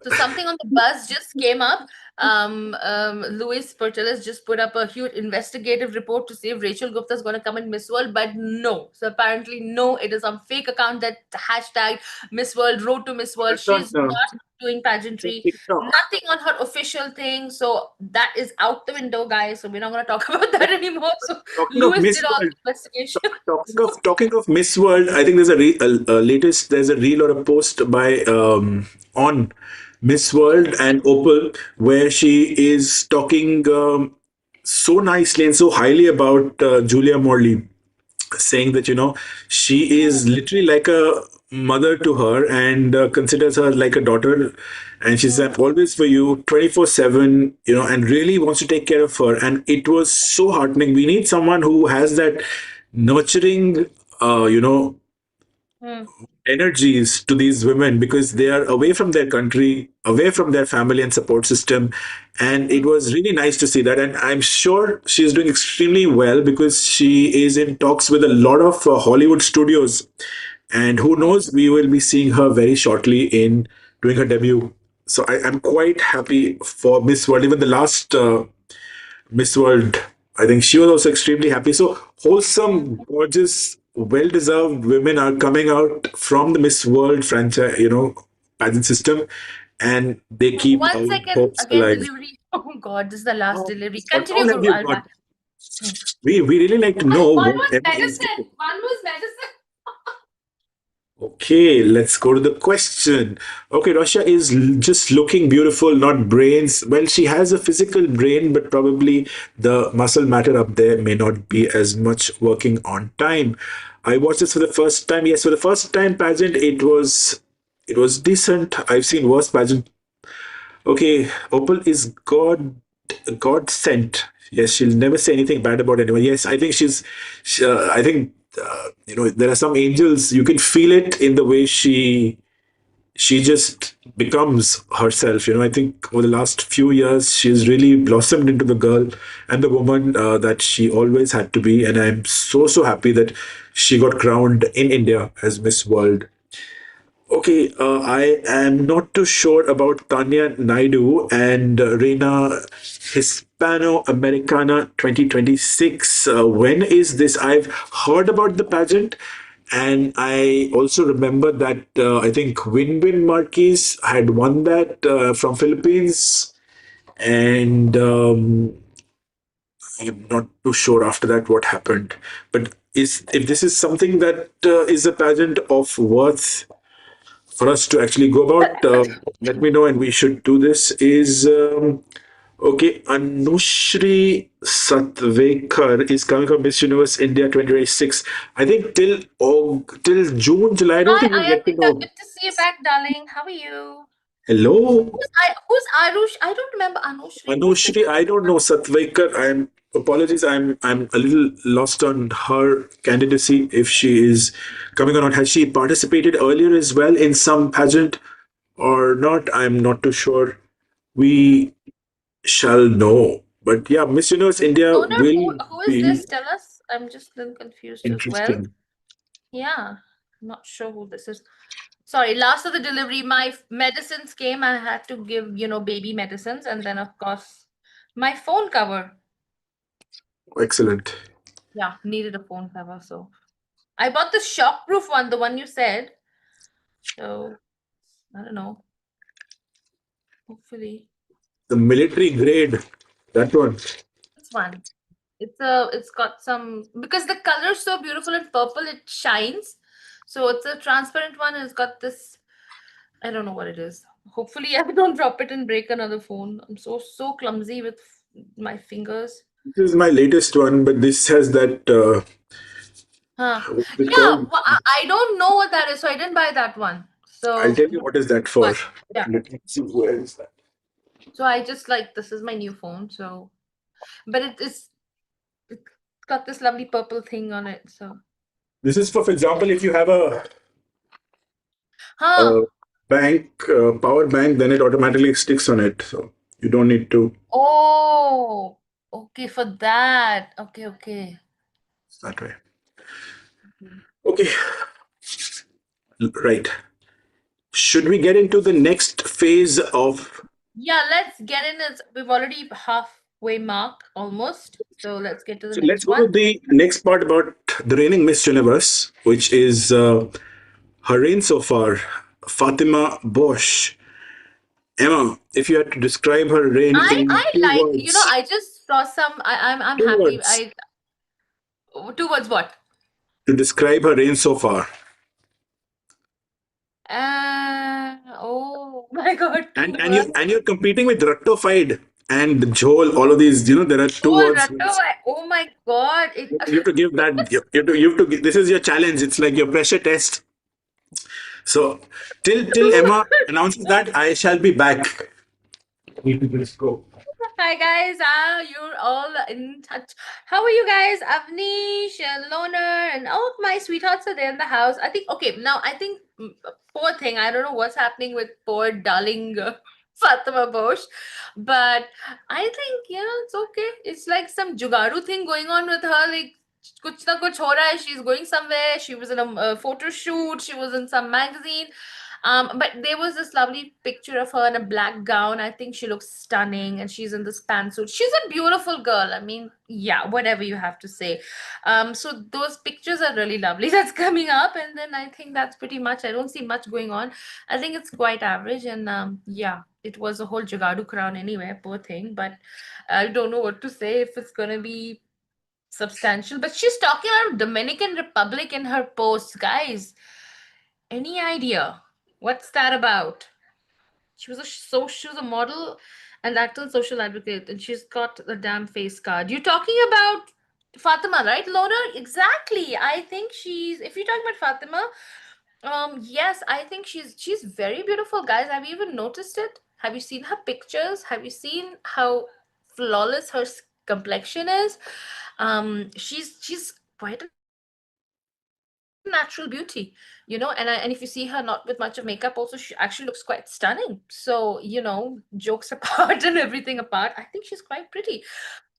So something on the bus just came up. Luis Porteles just put up a huge investigative report to see if Rachel Gupta is going to come in Miss World, but no. So apparently, no. It is some fake account that hashtag Miss World, Road to Miss World. That's on She's not doing pageantry. TikTok. Nothing on her official thing. So that is out the window, guys. So we're not going to talk about that anymore. So Talking of Luis Miss did all World, the investigation. talking of Miss World, I think there's a latest there's a reel or a post by on Miss World and Opal where she is talking so nicely and so highly about Julia Morley, saying that she is literally like a mother to her and considers her like a daughter, and she said Hmm. always for you 24/7, and really wants to take care of her. And it was so heartening. We need someone who has that nurturing uh, you know Hmm. energies to these women, because they are away from their country, away from their family and support system. And it Hmm. was really nice to see that. And I'm sure she's doing extremely well because she is in talks with a lot of Hollywood studios. And who Hmm. knows, we will be seeing her very shortly in doing her debut. So I'm quite happy for Miss World. Even the last Miss World, I think she was also extremely happy. So Hmm. wholesome, gorgeous, well-deserved women are coming out from the Miss World franchise, pageant system, and they keep One our second. hopes Again, alive. delivery. Oh God, this is the last delivery. What Continue, all have Guru. you I'll got? back. Hmm. We really like to know One what was everybody's medicine. getting. One was medicine. Okay, let's go to the question. Okay, Russia is just looking beautiful, not brains. Well, she has a physical brain, but probably the muscle matter up there may not be as much working on time. I watched this for the first time. Yes, for the first time pageant, it was decent. I've seen worse pageant. Okay, Opal is God sent. Yes, she'll never say anything bad about anyone. Yes, I think I think there are some angels. You can feel it in the way she just becomes herself. I think over the last few years, she's really blossomed into the girl and the woman that she always had to be. And I'm so happy that she got crowned in India as Miss World. Okay, I am not too sure about Tanya Naidu and Reina Hispano Americana 2026. When is this? I've heard about the pageant, and I also remember that I think Win Marquez had won that from Philippines, and I'm not too sure after that what happened. But if this is something that is a pageant of worth for us to actually go about, let me know, and we should do this. Is okay. Anushri Satvekar is coming from Miss Universe India 2026. I think till June, July. I don't Hi, think we'll get to Ayatika. know. Good to see you back, darling. How are you? Hello, Who's Arush? I don't remember Anushri. Who's this? Anushri. I don't know Satvekar. I'm apologies. I'm a little lost on her candidacy. If she is coming or not, has she participated earlier as well in some pageant or not? I'm not too sure. We shall know. But yeah, Miss Universe India Owner, will who is be this? Tell us. I'm just a little confused as well. interesting. Yeah, I'm not sure who this is. Sorry, last of the delivery, my medicines came. I had to give, baby medicines. And then, of course, my phone cover. Excellent. Yeah, needed a phone cover. So I bought the shockproof one, the one you said. So I don't know. Hopefully, The military grade, that one. this one. It's got some because the color's so beautiful and purple, it shines. So it's a transparent one and it's got this. I don't know what it is. Hopefully, I don't drop it and break another phone. I'm so clumsy with my fingers. This is my latest one, but this has that, Huh. what is it Yeah, called? well, I don't know what that is, so I didn't buy that one. I'll So, tell you what is that for. but yeah. Let me see, where is that? So I just like, this is my new phone. So, but it's got this lovely purple thing on it. So, This is for example, if you have huh? a power bank, then it automatically sticks on it. So you don't need to Oh, okay, for that. Okay, okay. that way. Mhm. Okay, right. Should we get into the next phase of? Yeah, let's get in. We've already halfway mark almost. So let's get to the So let's next go to one. the next part about the reigning Miss Universe, which is her reign so far, Fatima Bosch. Emma, if you had to describe her reign in I two like, words, I just saw some. I'm two happy. words Towards what? to describe her reign so far, Oh my God, two words. and you're competing with Rattofied and Jhol. All of these, there are two Oh, words. Ratto, oh my God. You have to give that. This is your challenge. It's like your pressure test. So till Emma announces that, I shall be back. Need to just go. Hi guys, you're all in touch. How are you guys? Avnish and Loner and all of my sweethearts are there in the house. I think, okay, now I think, poor thing, I don't know what's happening with poor darling Fatima Bosch, but I think, it's okay. It's like some jugaru thing going on with her, like kuch na kuch ho raha hai. She's going somewhere. She was in a photo shoot. She was in some magazine. But there was this lovely picture of her in a black gown. I think she looks stunning, and she's in this pantsuit. She's a beautiful girl. I mean, yeah, whatever you have to say. So those pictures are really lovely. That's coming up, and then I think that's pretty much. I don't see much going on. I think it's quite average, and yeah, it was a whole Jagadu crown anyway. Poor thing, but I don't know what to say if it's gonna be substantial. But she's talking about Dominican Republic in her posts, guys. Any idea? What's that about? She was a model and actor and social advocate, and she's got the damn face card. You're talking about Fatima, right, Lona? Exactly. I think if you're talking about Fatima, yes, I think she's very beautiful, guys. Have you even noticed it? Have you seen her pictures? Have you seen how flawless her complexion is? She's quite a natural beauty, and if you see her not with much of makeup, also she actually looks quite stunning. So, jokes apart and everything apart, I think she's quite pretty.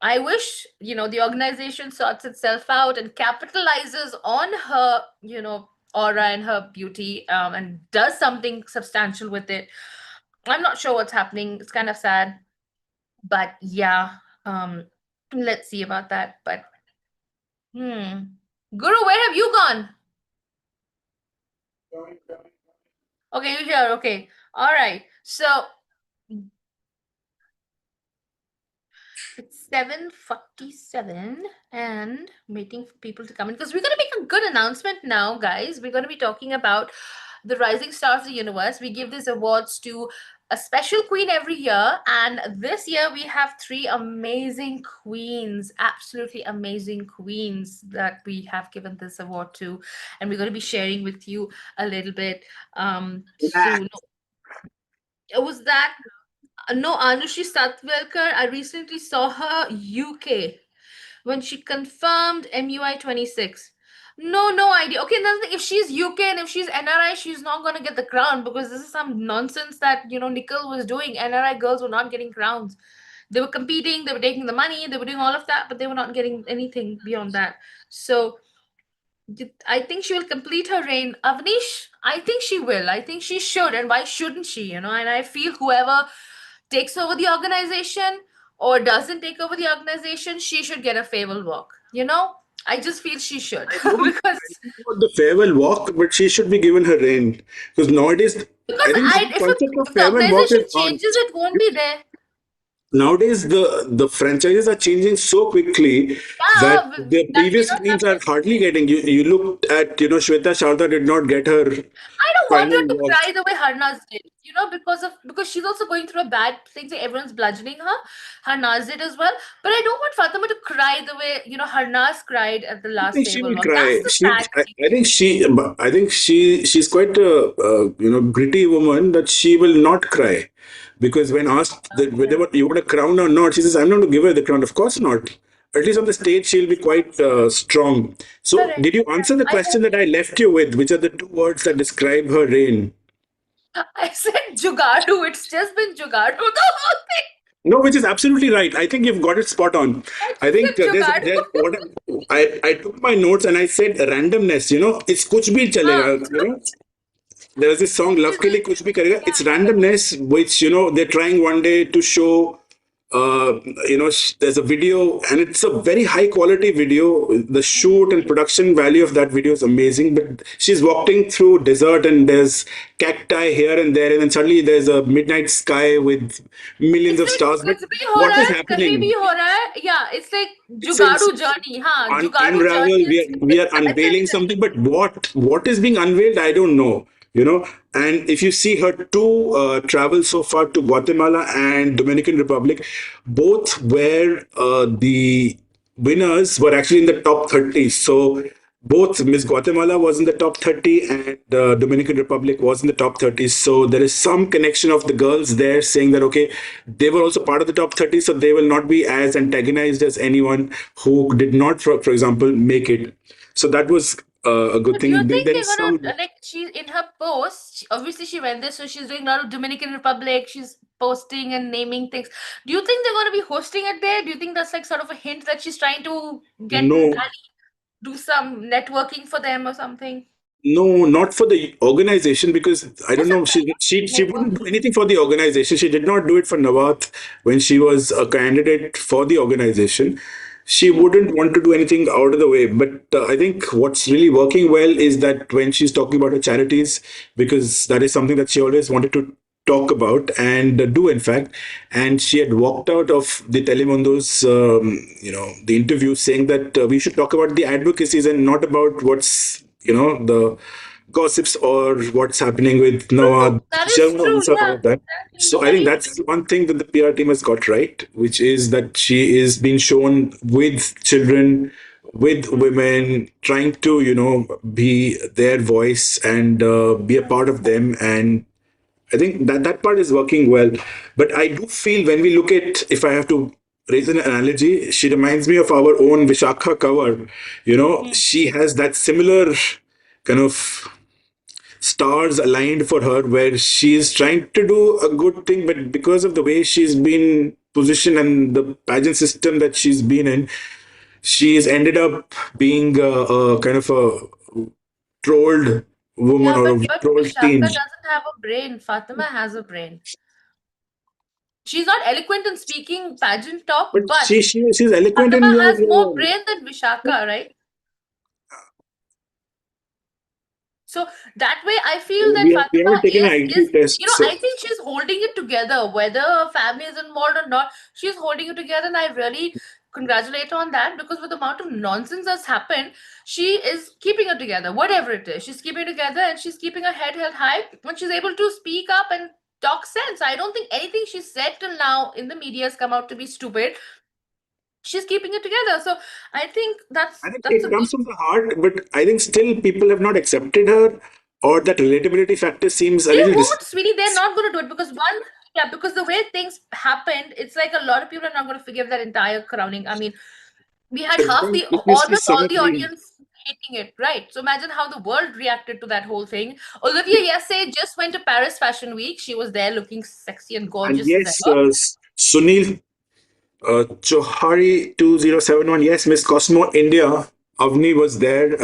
I wish, the organization sorts itself out and capitalizes on her, aura and her beauty, and does something substantial with it. I'm not sure what's happening. It's kind of sad, but yeah, um, let's see about that. But Guru, where have you gone? Okay, you're here. Okay, all right. So it's 7:47 and waiting for people to come in because we're going to make a good announcement now, guys. We're going to be talking about the rising stars of the universe. We give these awards to a special queen every year, and this year we have three amazing queens, absolutely amazing queens that we have given this award to, and we're going to be sharing with you a little bit soon. Was that no, Anushi Satwalkar? I recently saw her UK when she confirmed MUI 26. No, no idea. Okay, that's if she's UK and if she's NRI, she's not gonna get the crown because this is some nonsense that Nicole was doing. NRI girls were not getting crowns. They were competing, they were taking the money, they were doing all of that, but they were not getting anything beyond that. So I think she will complete her reign. Avnish, I think she will. I think she should. And why shouldn't she? And I feel whoever takes over the organization or doesn't take over the organization, she should get a farewell walk. I just feel she should I don't, because I don't know about the farewell walk, but she should be given her reign because nowadays, I think the if concept of the farewell walk organization is on. changes, it won't be there. Nowadays, the franchises are changing so quickly that Yeah, the that we previous don't have queens are to. hardly getting. You looked at Shweta Sharda did not get her I don't want final her to walk. cry the way Harnaz did, because she's also going through a bad thing. So everyone's bludgeoning her. Harnaz did as well, but I don't want Fatima to cry the way Harnaz cried at the I last think she farewell will walk. That's cry. the sad thing. I think she's quite a gritty woman that she will not cry. Because when asked that Okay. whether you want a crown or not, she says, "I'm not going to give her the crown." Of course not. At least on the stage, she'll be quite strong. So, Correct. did you answer the I question that I left you with? Which are the two words that describe her reign? I said Jugadu. It's just been Jugadu the whole thing. No, which is absolutely right. I think you've got it spot on. I I just think said Jugadu. there's what I took my notes and I said randomness. You know, it's kuch bhi Huh. chalega. You know, there's this song "Love She's Ke like, Liye Kuch Bhi Karega." yeah. It's randomness, which they're trying one day to show. There's a video, and it's a very high quality video. The shoot and production value of that video is amazing. But she's walking through desert, and there's cacti here and there, and then suddenly there's a midnight sky with millions It's of like stars. But कुछ भी हो what रहा is है, कहीं भी happening? हो रहा है. Yeah, it's like It says Jugadu journey. हाँ, Jugadu unravel. journey is We are unveiling essentially. something, but what is being unveiled, I don't know. And if you see her two travels so far to Guatemala and Dominican Republic, both where the winners were actually in the top 30. So both Miss Guatemala was in the top 30 and Dominican Republic was in the top 30. So there is some connection of the girls there saying that, okay, they were also part of the top 30. So they will not be as antagonized as anyone who did not, for example, make it. So that was a good So do you thing. think There they're is gonna some. like she's in her post? Obviously, she went there, so she's doing a lot of Dominican Republic. She's posting and naming things. Do you think they're gonna be hosting it there? Do you think that's like sort of a hint that she's trying to get in No, Delhi, do some networking for them or something? no, not for the organization because I don't That's know. what She wouldn't do networking. anything for the organization. She did not do it for Nawat when she was a candidate for the organization. She Hmm. wouldn't want to do anything out of the way. But I think what's really working well is that when she's talking about her charities, because that is something that she always wanted to talk about and do, in fact. And she had walked out of the Telemundo's, the interview saying that we should talk about the advocacies and not about what's the gossips or what's happening with True, Nawad that is Sharma, true. Ansa, all Yeah, of that. exactly. So I think that's one thing that the PR team has got right, which is that she is being shown with children, with women, trying to be their voice and be a part of them. And I think that part is working well. But I do feel when we look at, if I have to raise an analogy, she reminds me of our own Vishakha cover. Hmm. She has that similar kind of stars aligned for her where she's trying to do a good thing, but because of the way she's been positioned and the pageant system that she's been in, she's ended up being a kind of a trolled woman Yeah, or a but trolled Vishaka teen. doesn't have a brain. Fatima has a brain. She's not eloquent in speaking pageant talk, But but she's eloquent in Fatima your. has more brain than Vishaka, right? So that way, I feel that We Fatima haven't taken an is, IQ test, so I think she's holding it together, whether her family is involved or not. She's holding it together, and I really congratulate her on that because with the amount of nonsense that's happened, she is keeping it together, whatever it is. She's keeping it together, and she's keeping her head held high when she's able to speak up and talk sense. I don't think anything she said till now in the media has come out to be stupid. She's keeping it together, so I think I think that's it a good. comes from the heart. But I think still people have not accepted her, or that relatability factor seems a They little won't, distant. sweetie. They're not going to do it because one, yeah, because the way things happened, it's like a lot of people are not going to forgive that entire crowning. I mean, we had But half then the, let me see almost some all of the the. audience hating it, right? So imagine how the world reacted to that whole thing. Olivia Yesse just went to Paris Fashion Week. She was there looking sexy and And gorgeous as yes, ever. Sunil Johari 2071. Yes, Miss Cosmo India. Avni was there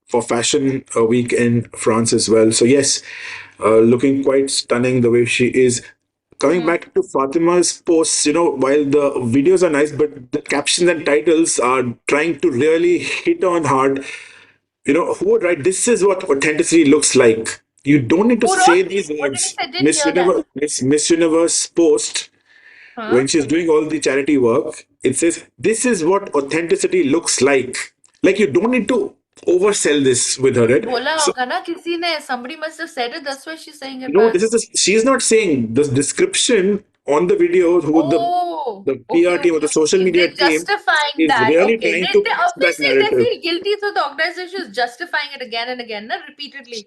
for Fashion Week in France as well. So yes, looking quite stunning the way she is. Coming Mhm. back to Fatima's posts, while the videos are nice, but the captions and titles are trying to really hit on hard. Who would write, "This is what authenticity looks like"? You don't need to Who say wrote? these What did he words. say? Didn't hear that. Miss Universe post Huh? when she's doing all the charity work, it says, "This is what authenticity looks like." Like you don't need to oversell this with her, right? बोला So होगा ना किसी ने. Somebody must have said it. That's why she's saying it no, back. this is she's not saying the description on the video who Oh, the okay, PR team or okay, the social okay. media They're team justifying is that. really Okay. trying They to push that obviously they narrative. feel guilty, so the organization is justifying it again and again, not repeatedly.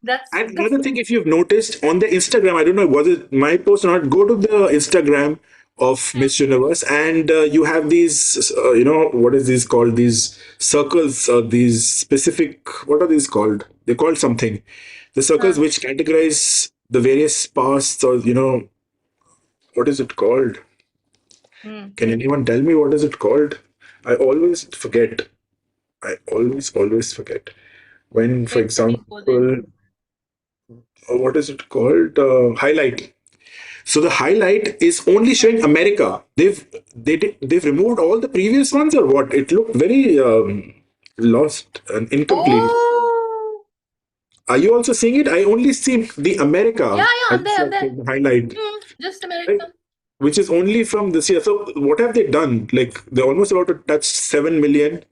That's And the another thing, if you've noticed on the Instagram, I don't know, was it my post or not? Go to the Instagram of Hmm, Miss Universe, and you have these, what is these called? These circles, these specific, what are these called? They're called something. The circles huh, which categorize the various pasts, or, what is it called? hmm. Can anyone tell me what is it called? I always forget. I always forget. When, for Let's see, Colin. example, what is it called? Highlight. So the highlight is only Hmm. showing America. They've removed all the previous ones, or what? It looked very lost and incomplete. Oh, Are you also seeing it? I only see the yeah, America yeah, as on there, on there. the highlight, Hmm, just right? America. Which is only from this year. So what have they done? Like they're almost about to touch 7 million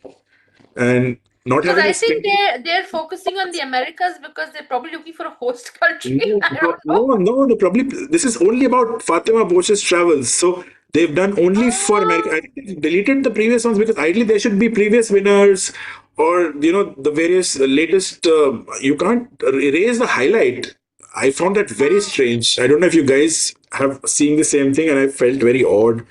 and not Because having I a think single. they're focusing on the Americas because they're probably looking for a host country. No, I don't know. no. Probably this is only about Fatima Bosch's travels. So they've done only for America. I Oh, think they've deleted the previous ones because ideally there should be previous winners, or the various latest. You can't erase the highlight. I found that very hmm. strange. I don't know if you guys have seen the same thing, and I felt very odd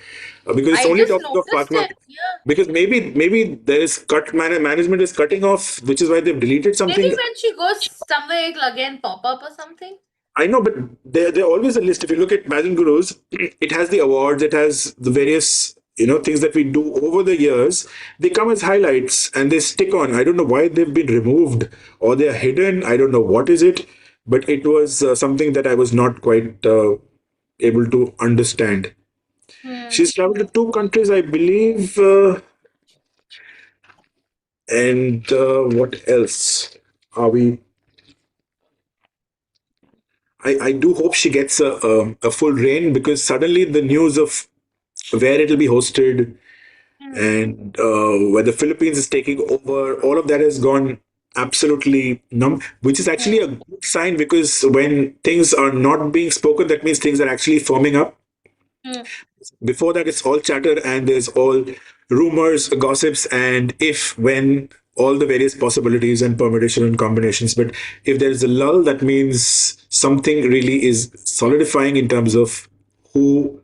because it's I only just talking of noticed Fatima. it. Yeah. Because maybe there is management is cutting off, which is why they've deleted Maybe something. when she goes somewhere, it'll again pop up or something. I know, but there always a list. If you look at Pageant Gurus, it has the awards, it has the various things that we do over the years. They come as highlights and they stick on. I don't know why they've been removed or they are hidden. I don't know what is it, but it was something that I was not quite able to understand. Hmm. She's traveled to two countries, I believe, and what else are we? I do hope she gets a full reign because suddenly the news of where it'll be hosted Hmm. and where the Philippines is taking over, all of that has gone absolutely numb, which is actually Hmm. a good sign because when things are not being spoken, that means things are actually forming up. Hmm. Before that, it's all chatter and there's all rumors, gossips, and if, when, all the various possibilities and permutation and combinations. But if there's a lull, that means something really is solidifying in terms of who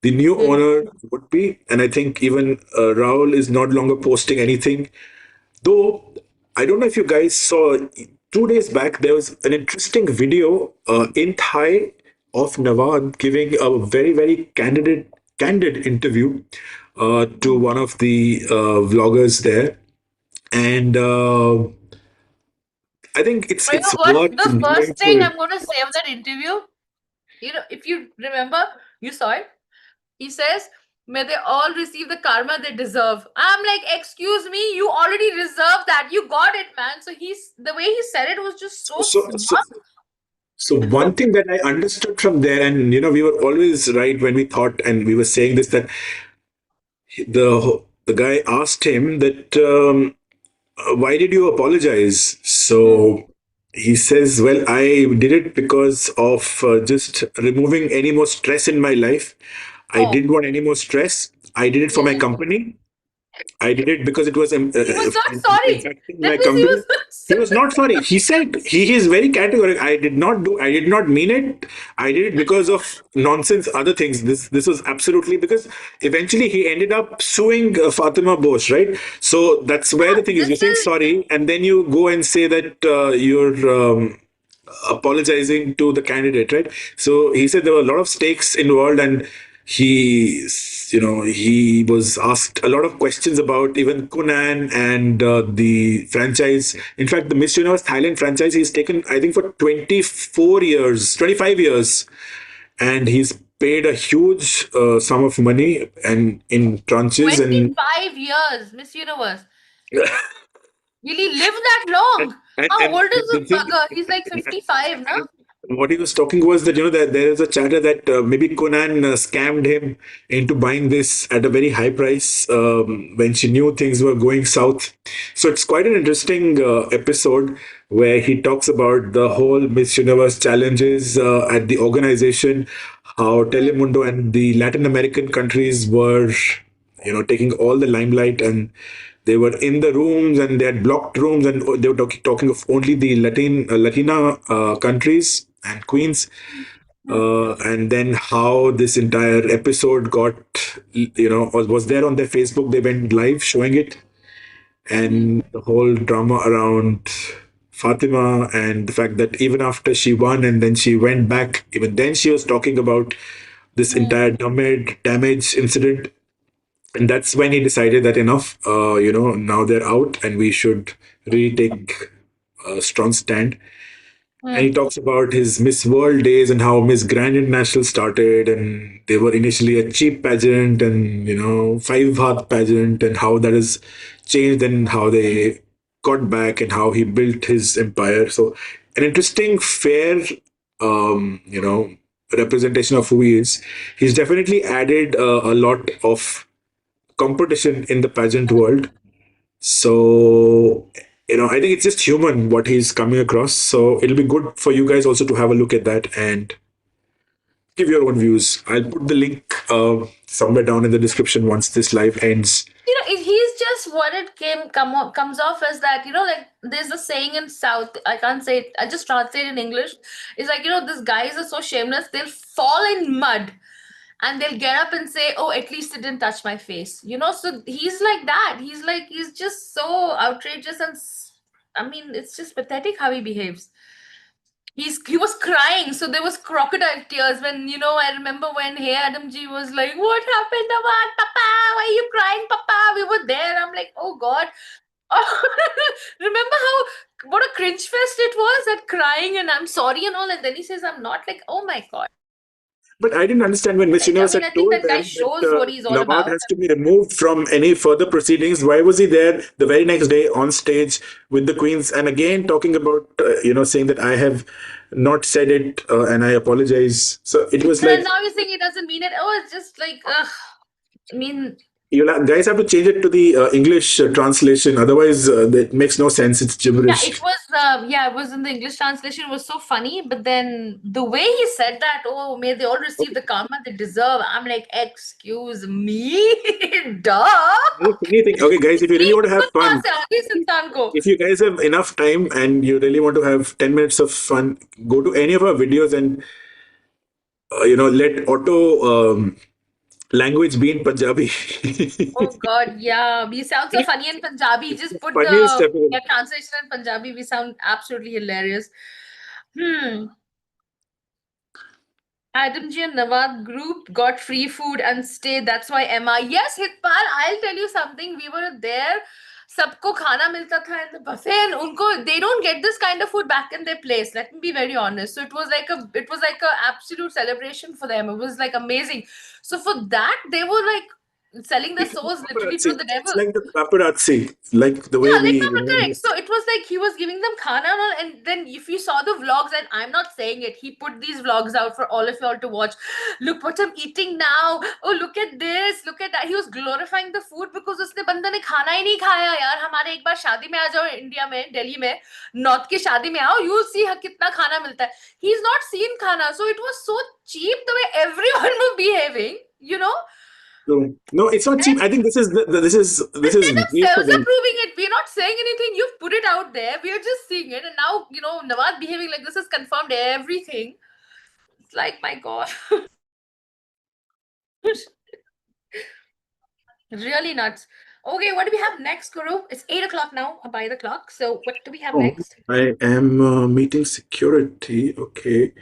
the new Hmm. owner would be. And I think even Raul is not longer posting anything. Though, I don't know if you guys saw 2 days back, there was an interesting video in Thai of Nawad giving a very, very candid interview to one of the vloggers there. And I think it's You know it's what? worth The going first thing through it. I'm going to say of that interview, if you remember, you saw it. He says, "May they all receive the karma they deserve." I'm like, "Excuse me, you already deserve that. You got it, man." So the way he said it was just so So, so, smug. so one thing that I understood from there, and we were always right when we thought, and we were saying this, that the guy asked him that why did you apologize? Hmm. So he says, well, I did it because of just removing any more stress in my life. I Oh, didn't want any more stress. I did it for my hmm. company. I did it because it was He was not sorry. impacting That my means he company. was not He was sorry. not sorry. He said he is very categorical. I did not mean it. I did it because of nonsense, other things. This was absolutely because eventually he ended up suing Fatima Bosch, right? So that's where the Yeah, thing is. this You're saying is sorry, and then you go and say that you're apologizing to the candidate, right? So he said there were a lot of stakes involved, and he was asked a lot of questions about even Conan and the franchise. In fact, the Miss Universe Thailand franchise he's taken, I think, for 24 years, 25 years, and he's paid a huge sum of money and in tranches and 25 years, Miss Universe. Will he live that long? How and old is the the thing bugger? He's like 55 now. and what he was talking was that that there is a chatter that maybe Conan scammed him into buying this at a very high price when she knew things were going south. So it's quite an interesting episode where he talks about the whole Miss Universe challenges at the organization, how Hmm. Telemundo and the Latin American countries were taking all the limelight, and They were in the rooms and they had blocked rooms, and they were talking of only the Latina countries and queens. And then how this entire episode got, was there on their Facebook. They went live showing it, and the whole drama around Fatima, and the fact that even after she won and then she went back, even then she was talking about this entire damage incident. And that's when he decided that enough, now they're out and we should really take a strong stand. And he talks about his Miss World days and how Miss Grand International started, and they were initially a cheap pageant and five hearth pageant, and how that has changed and how they got back and how he built his empire. So, an interesting, fair, representation of who he is. He's definitely added a lot of competition in the pageant world. So, I think it's just human what he's coming across. So it'll be good for you guys also to have a look at that and give your own views. I'll put the link somewhere down in the description once this live ends. He's just what it comes off as that, like there's a saying in South, I can't say it, I just translate in English. It's like, these guys are so shameless, they'll fall in mud and they'll get up and say, oh, at least it didn't touch my face, so he's like that. He's just so outrageous, and I mean, it's just pathetic how he behaves. He was crying, so there was crocodile tears when, I remember when Hey Adam G was like, what happened, Awad? Papa, why are you crying, Papa? We were there. I'm like, oh God. Oh, remember how, what a cringe fest it was, that crying and I'm sorry and all, and then he says I'm not, like, oh my God. But I didn't understand when Miss Like, I Universe mean, had I think told that guy them that shows what he's all Nawad about. has to be removed from any further proceedings. Why was he there the very next day on stage with the Queens? And again, talking about, saying that I have not said it and I apologize. So it was And then like, now you're saying he doesn't mean it. Oh, it's just like, ugh. I mean, guys have to change it to the English translation. Otherwise, it makes no sense. It's yeah, gibberish. it was in the English translation. It was so funny, but then the way he said that, oh, may they all receive the karma they deserve. I'm like, excuse me, duh. Anything. Okay, guys, if you really want to have कहाँ fun, से आ गई इस इंसान को? if you guys have enough time and you really want to have 10 minutes of fun, go to any of our videos and, let auto language be in Punjabi. Oh God, yeah. We sound so funny in Punjabi. It's the Just put funniest the ever. translation in Punjabi. We sound absolutely hilarious. Hmm. Adam G and Nawad group got free food and stay. That's why Emma. Yes, Hitpal, I'll tell you something. We were there. सबको खाना मिलता था in the buffet, and उनको they don't get this kind of food back in their place. Let me be very honest. So it was like a absolute celebration for them. It was like amazing. So for that, they were like selling their It's like souls the literally to paparazzi. the It's devil. like the paparazzi, like the way Yeah, like we correct. So it was like he was giving them khana and all, and then if you saw the vlogs, and I'm not saying it, he put these vlogs out for all of y'all to watch. Look what I'm eating now. Oh, look at this. Look at that. He was glorifying the food because उसने बंदा ने खाना ही नहीं खाया यार. हमारे एक बार शादी में आ जाओ इंडिया में, दिल्ली में, नॉर्थ की शादी में आओ, you'll see कितना खाना मिलता है. He's not seen khana, so it was so cheap the way everyone was behaving, No, no, it's not cheap. I think this is Instead of made for selves them. approving it, we're not saying anything. You've put it out there. We're just seeing it. And now, Nawaz behaving like this has confirmed everything. It's like, my God. Really nuts. Okay, what do we have next, Guru? It's 8 o'clock now by the clock. So, what do we have Oh, next? I am meeting security. Okay,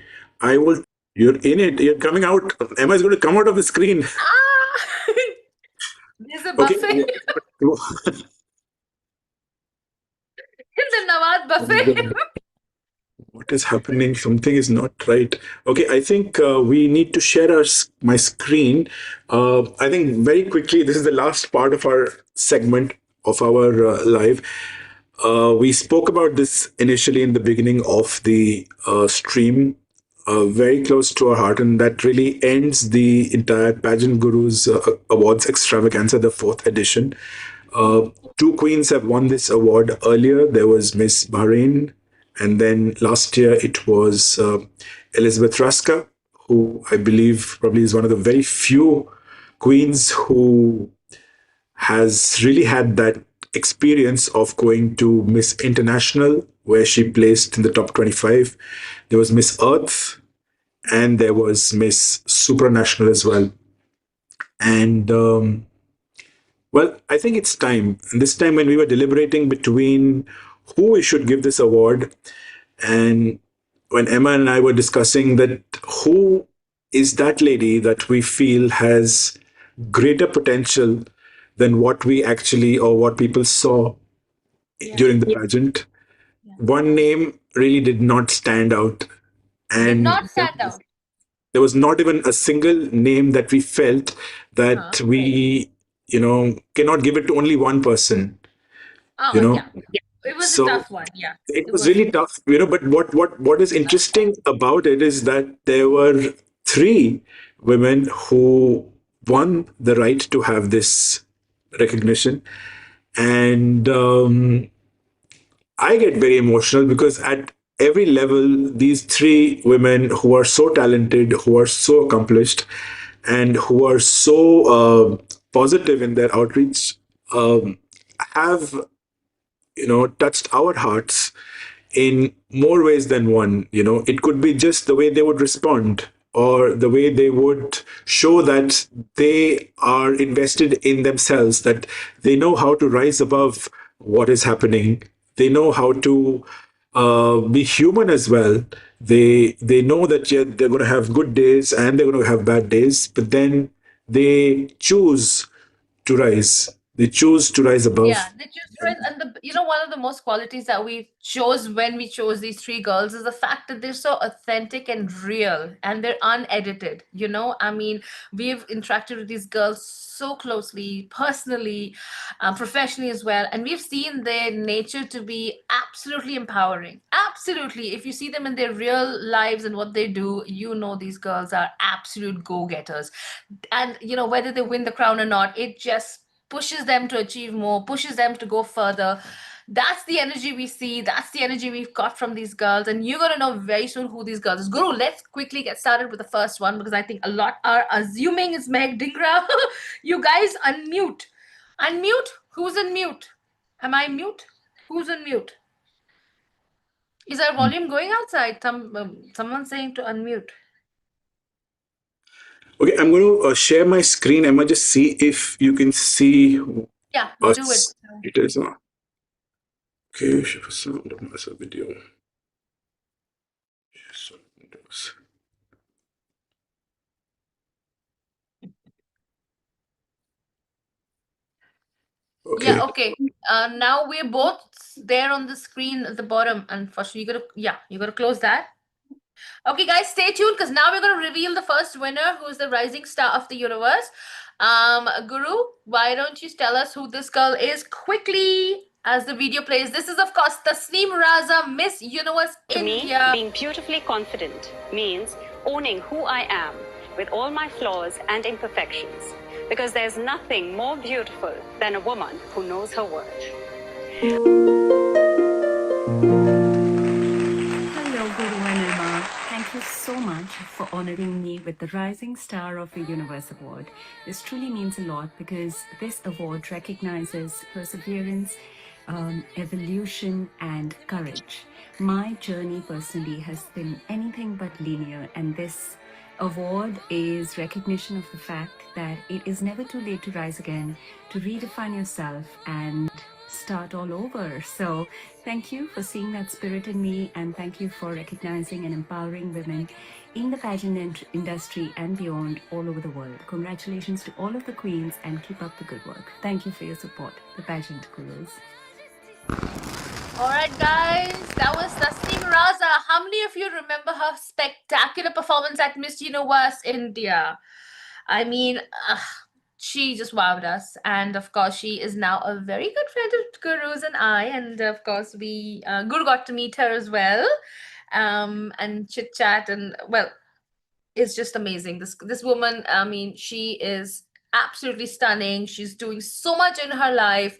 I will. You're in it. You're coming out. Emma is going to come out of the screen. Ah! There's a Okay. buffet in the Nawaz buffet. What is happening? Something is not right. Okay, I think we need to share my screen. I think very quickly, this is the last part of our segment of our live. We spoke about this initially in the beginning of the stream, very close to our heart, and that really ends the entire Pageant Gurus Awards Extravaganza, the fourth edition. Uh, Two queens have won this award earlier. There was Miss Bahrain, and then last year it was Elizabeth Raska, who I believe probably is one of the very few queens who has really had that experience of going to Miss International, where she placed in the top 25. There was Miss Earth, and there was Miss Supranational as well. And well, I think it's time. And this time, when we were deliberating between who we should give this award, and when Emma and I were discussing that who is that lady that we feel has greater potential than what we actually or what people saw Yeah. during the pageant, Yeah. one name really did not stand out. Did not And stand out. there was not even a single name that we felt Huh? that we, cannot give it to only one person, you Oh, know. yeah. It was a So tough one. Yeah. it It was was. really tough, but what is interesting about it is that there were three women who won the right to have this recognition. And I get very emotional because at every level, these three women who are so talented, who are so accomplished, and who are so positive in their outreach, have touched our hearts in more ways than one. It could be just the way they would respond, or the way they would show that they are invested in themselves, that they know how to rise above what is happening. They know how to be human as well. They know that, yeah, they're going to have good days and they're going to have bad days, but then they choose to rise. They choose to rise Yeah, above. they choose friends, and one of the most qualities that we chose when we chose these three girls is the fact that they're so authentic and real, and they're unedited. I mean, we've interacted with these girls so closely, personally, professionally as well, and we've seen their nature to be absolutely empowering. Absolutely, if you see them in their real lives and what they do, these girls are absolute go-getters. And whether they win the crown or not, it just pushes them to achieve more, pushes them to go further. That's the energy we see, that's the energy we've got from these girls, and you're going to know very soon who these girls is. Guru, let's quickly get started with the first one, because I think a lot are assuming it's Meg Dingra. You guys unmute. Who's in mute? Am I mute? Who's in mute? Is our volume going outside? Someone's saying to unmute. Okay, I'm going to share my screen. Emma, just see if you can see Yeah, do it. us. It is okay. Share sound as a video. Share windows. Yeah, Okay. okay. Now we're both there on the screen at the bottom. Unfortunately, you gotta close that. Okay, guys, stay tuned, because now we're gonna reveal the first winner, who is the rising star of the universe. Guru, why don't you tell us who this girl is quickly as the video plays? This is, of course, Tasneem Raza, Miss Universe To me, India. being beautifully confident means owning who I am with all my flaws and imperfections. Because there's nothing more beautiful than a woman who knows her worth. Hello, Guru and Emma. Thank you so much for honoring me with the Rising Star of the Universe Award. This truly means a lot because this award recognizes perseverance, evolution, and courage. My journey personally has been anything but linear, and this award is recognition of the fact that it is never too late to rise again, to redefine yourself, and start all over. So thank you for seeing that spirit in me, and thank you for recognizing and empowering women in the pageant industry and beyond all over the world. Congratulations to all of the queens, and keep up the good work. Thank you for your support, the pageant gurus. All right, guys, that was Tasneem Raza. How many of you remember her spectacular performance at Miss Universe India? I mean, she just wowed us. And of course, she is now a very good friend of Guru's and I. And of course, Guru got to meet her as well, and chit chat. And well, it's just amazing. This woman, I mean, she is absolutely stunning. She's doing so much in her life.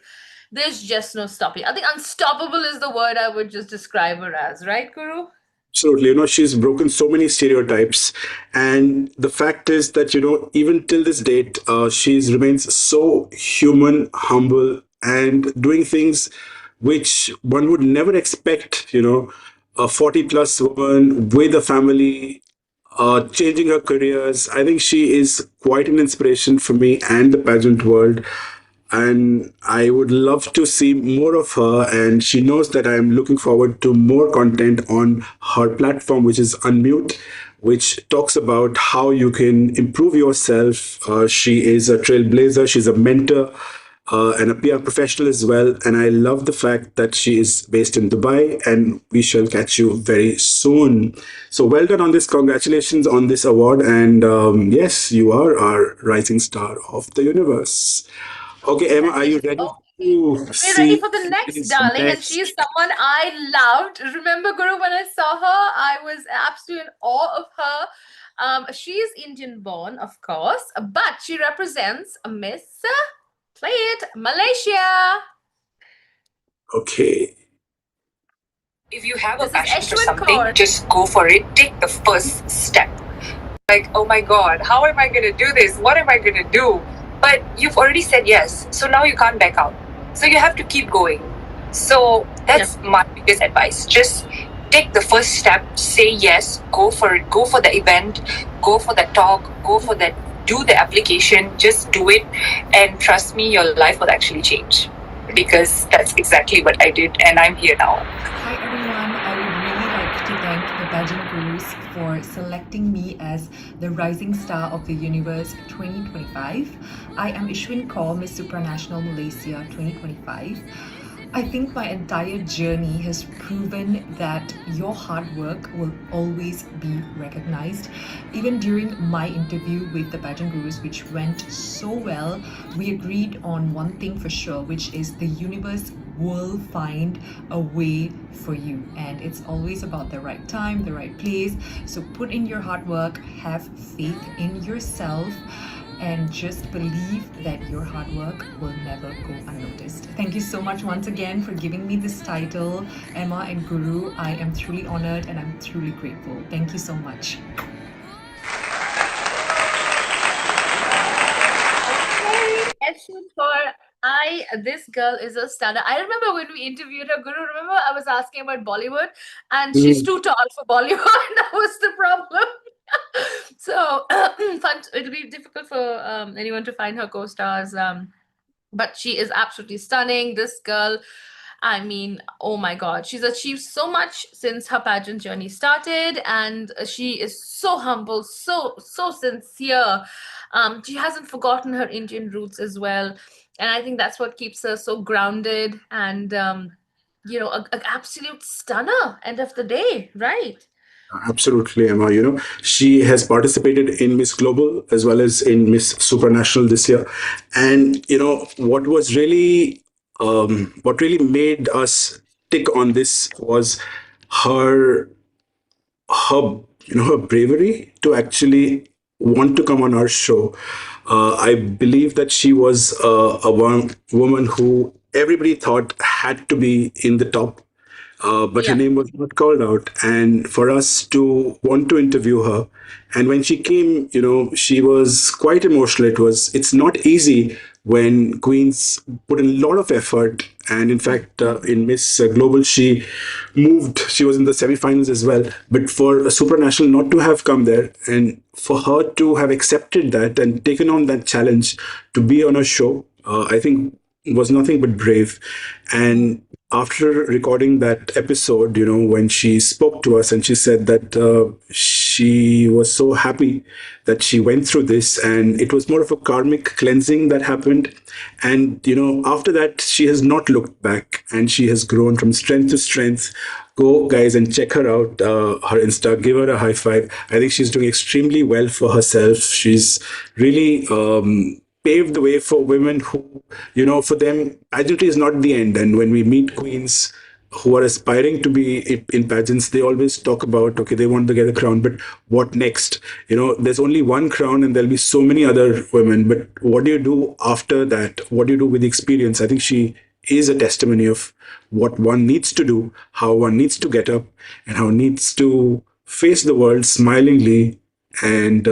There's just no stopping. I think unstoppable is the word I would just describe her as, right, Guru? Absolutely. She's broken so many stereotypes. And the fact is that, even till this date, she remains so human, humble, and doing things which one would never expect, a 40 plus woman with a family, changing her careers. I think she is quite an inspiration for me and the pageant world. And I would love to see more of her. And she knows that I am looking forward to more content on her platform, which is Unmute, which talks about how you can improve yourself. She is a trailblazer, she's a mentor, and a PR professional as well. And I love the fact that she is based in Dubai, and we shall catch you very soon. So well done on this. Congratulations on this award. And yes, you are our rising star of the universe. Okay, Emma, are you Congratulations. ready Okay. to We're ready see for the next, this darling. And she next? is someone I loved. Remember, Guru, when I saw her, I was absolutely in awe of her. She is Indian born, of course, but she represents Miss Play It Malaysia. Okay. If you have a This is passion for Ashwin something, Kaur. just go for it. Take the first step. Like, oh my God, how am I going to do this? What am I going to do? But you've already said yes. So now you can't back out. So you have to keep going. So that's my biggest advice. Just take the first step, say yes, go for it, go for the event, go for the talk, go for that, do the application, just do it. And trust me, your life will actually change. Because that's exactly what I did, and I'm here now. Hi everyone, I would really like to thank the Pageant Gurus for selecting me as the Rising Star of the Universe 2025. I am Ishwin Kaur, Miss Supranational Malaysia 2025. I think my entire journey has proven that your hard work will always be recognized. Even during my interview with the Pageant Gurus, which went so well, we agreed on one thing for sure, which is the universe will find a way for you, and it's always about the right time, the right place. So put in your hard work, have faith in yourself, and just believe that your hard work will never go unnoticed. Thank you so much once again for giving me this title, Emma and Guru. I am truly honored and I'm truly grateful. Thank you so much. Ashwin Kaur, this girl is a stunner. I remember when we interviewed her, Guru. Remember, I was asking about Bollywood, and she's too tall for Bollywood. That was the problem. So it'll be difficult for anyone to find her co-stars. But she is absolutely stunning. This girl, I mean, oh my God, she's achieved so much since her pageant journey started, and she is so humble, so sincere. She hasn't forgotten her Indian roots as well, and I think that's what keeps her so grounded and an absolute stunner. End of the day, right? Absolutely, Emma. She has participated in Miss Global as well as in Miss Supranational this year. And, what really made us tick on this was her her bravery to actually want to come on our show. I believe that she was a one woman who everybody thought had to be in the top, but her Yeah. name was not called out. And for us to want to interview her, and when she came, she was quite emotional. It's not easy when queens put in a lot of effort. And in fact, in Miss Global, she moved. She was in the semifinals as well. But for a supranational not to have come there, and for her to have accepted that and taken on that challenge to be on a show, I think was nothing but brave. And after recording that episode, when she spoke to us and she said that she was so happy that she went through this, and it was more of a karmic cleansing that happened. And, after that, she has not looked back, and she has grown from strength to strength. Go, guys, and check her out, her Insta, give her a high five. I think she's doing extremely well for herself. She's really paved the way for women who, for them, identity is not the end. And when we meet queens who are aspiring to be in pageants, they always talk about, okay, they want to get a crown, but what next? There's only one crown and there'll be so many other women, but what do you do after that? What do you do with the experience? I think she is a testimony of what one needs to do, how one needs to get up, and how one needs to face the world smilingly and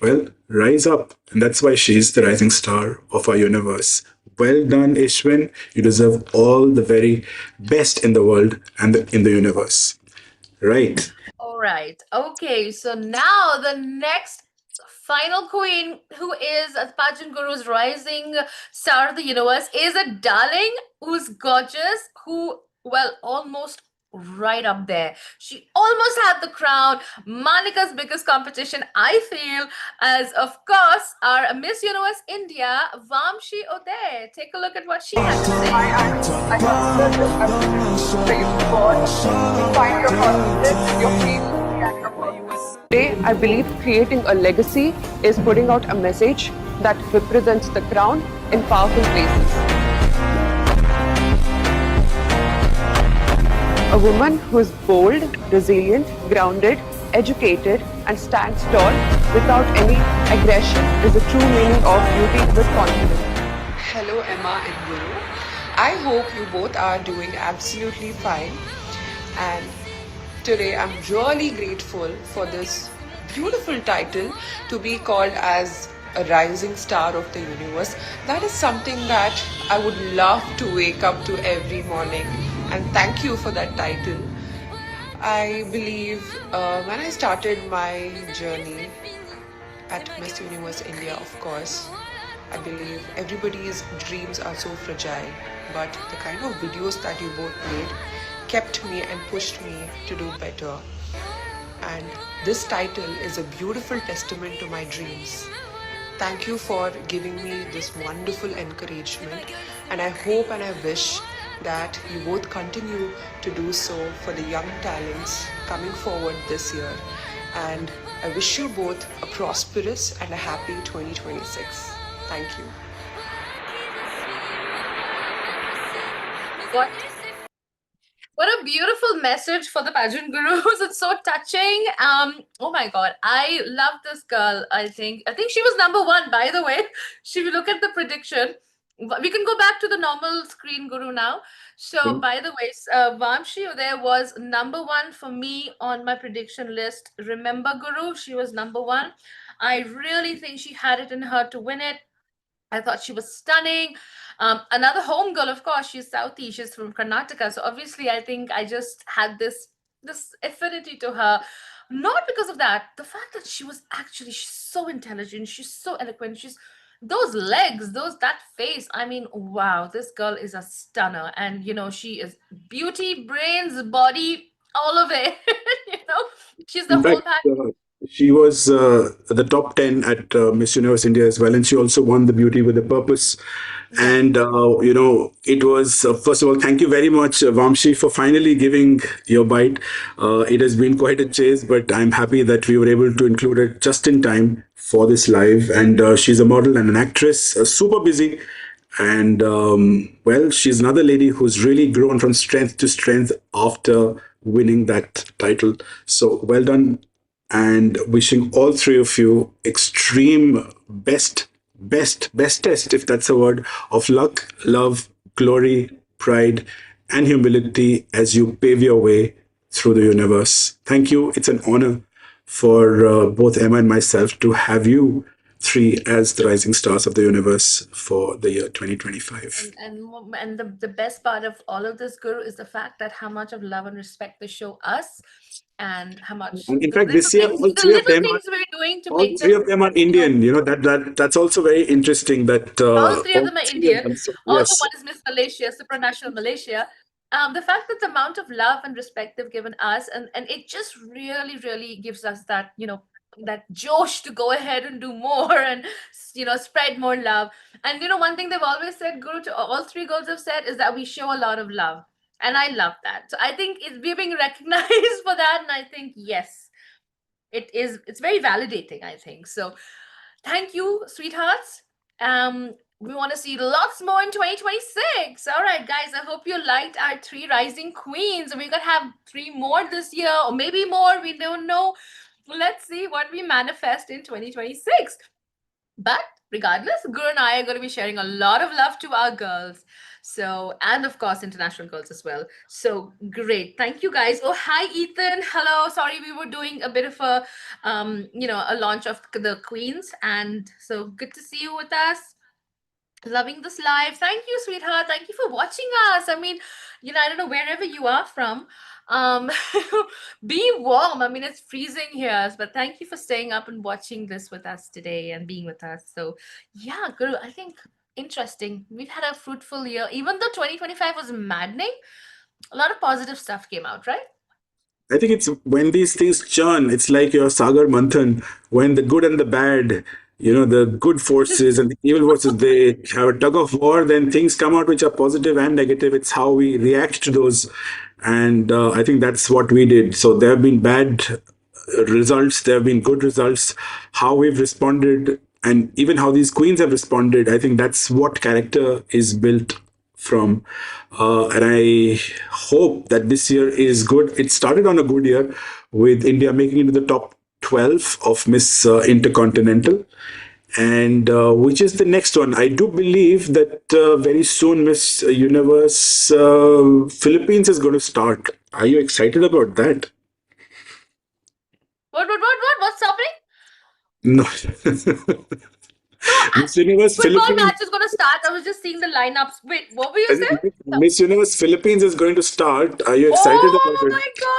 Well, rise up. And that's why she's the rising star of our universe. Well done, Ishwin. You deserve all the very best in the world and in the universe. Right. All right. Okay. So now the next final queen, who is a pageant guru's rising star of the universe, is a darling who's gorgeous, who, well, almost right up there. She almost had the crown. Manika's biggest competition, I feel, as of course, our Miss Universe India, Vamshi Uday. Take a look at what she had to say. I consider this as a gift that you got to find your confidence, your creativity, and your purpose. Today, I believe creating a legacy is putting out a message that represents the crown in powerful places. A woman who is bold, resilient, grounded, educated, and stands tall without any aggression is the true meaning of beauty with confidence. Hello, Emma and Guru. I hope you both are doing absolutely fine. And today I'm really grateful for this beautiful title to be called as a rising star of the universe. That is something that I would love to wake up to every morning. And thank you for that title. I believe when I started my journey at Miss Universe India, of course, I believe everybody's dreams are so fragile, but the kind of videos that you both made kept me and pushed me to do better. And this title is a beautiful testament to my dreams. Thank you for giving me this wonderful encouragement, and I hope and I wish that you both continue to do so for the young talents coming forward this year. And I wish you both a prosperous and a happy 2026. Thank you. What a beautiful message for the pageant gurus. It's so touching. Oh my god, I love this girl. I think she was number one, by the way. Should we look at the prediction? We can go back to the normal screen guru now. So, by the way, Vamshi there was number one for me on my prediction list. Remember, Guru, she was number one. I really think she had it in her to win it. I thought she was stunning. Another home girl, of course, she's Southie. She's from Karnataka. So obviously, I think I just had this affinity to her. Not because of that, the fact that she's so intelligent, she's so eloquent, she's those legs, that face. I mean, wow, this girl is a stunner. And she is beauty, brains, body, all of it. She's the In whole fact, package. she was the top 10 at Miss Universe India as well, and she also won the Beauty with a Purpose. Yeah. And, it was, first of all, thank you very much, Vamshi, for finally giving your bite. It has been quite a chase, but I'm happy that we were able to include it just in time for this live. And she's a model and an actress, super busy. And well, she's another lady who's really grown from strength to strength after winning that title. So well done, and wishing all three of you extreme bestest, if that's a word, of luck, love, glory, pride, and humility as you pave your way through the universe. Thank you. It's an honor for both Emma and myself to have you three as the rising stars of the universe for the year 2025. And the best part of all of this, Guru, is the fact that how much of love and respect they show us, and how much And in the fact, little this year, things, all the three of little them are things we're doing to all make three them, of them are you know, Indian. That's also very interesting. That all three of all them are three of Indian. them. So, Also, yes, one is Miss Malaysia, supranational Malaysia. The fact that the amount of love and respect they've given us, and it just really, really gives us that, that josh to go ahead and do more and spread more love. And one thing they've always said, Guru, to all three girls have said, is that we show a lot of love, and I love that. So I think we're being recognized for that, and I think yes, it's very validating, I think. So thank you, sweethearts. We want to see lots more in 2026. All right, guys, I hope you liked our three rising queens. We're gonna have three more this year, or maybe more, we don't know. Let's see what we manifest in 2026. But regardless, Guru and I are going to be sharing a lot of love to our girls. So, and of course, international girls as well. So great. Thank you guys. Oh, hi, Ethan. Hello. Sorry, we were doing a bit of a, a launch of the Queens. And so good to see you with us. Loving this live. Thank you, sweetheart. Thank you for watching us. I mean, I don't know wherever you are from. Um, be warm. I mean, it's freezing here, but thank you for staying up and watching this with us today and being with us. So, yeah, Guru, I think interesting. We've had a fruitful year. Even though 2025 was maddening, a lot of positive stuff came out, right? I think it's when these things churn, it's like your Sagar Manthan, when the good and the bad, the good forces and the evil forces, they have a tug of war, then things come out which are positive and negative. It's how we react to those. And I think that's what we did. So there have been bad results, there have been good results. How we've responded, and even how these queens have responded, I think that's what character is built from. And I hope that this year is good. It started on a good year with India making it to the top 12 of Miss Intercontinental. And which is the next one? I do believe that very soon Miss Universe Philippines is going to start. Are you excited about that? What's happening? No. No, Miss Universe football Philippines. match is going to start. I was just seeing the lineups. Wait, what were you I saying? think Miss Universe Philippines is going to start. Are you excited about Oh it? my god!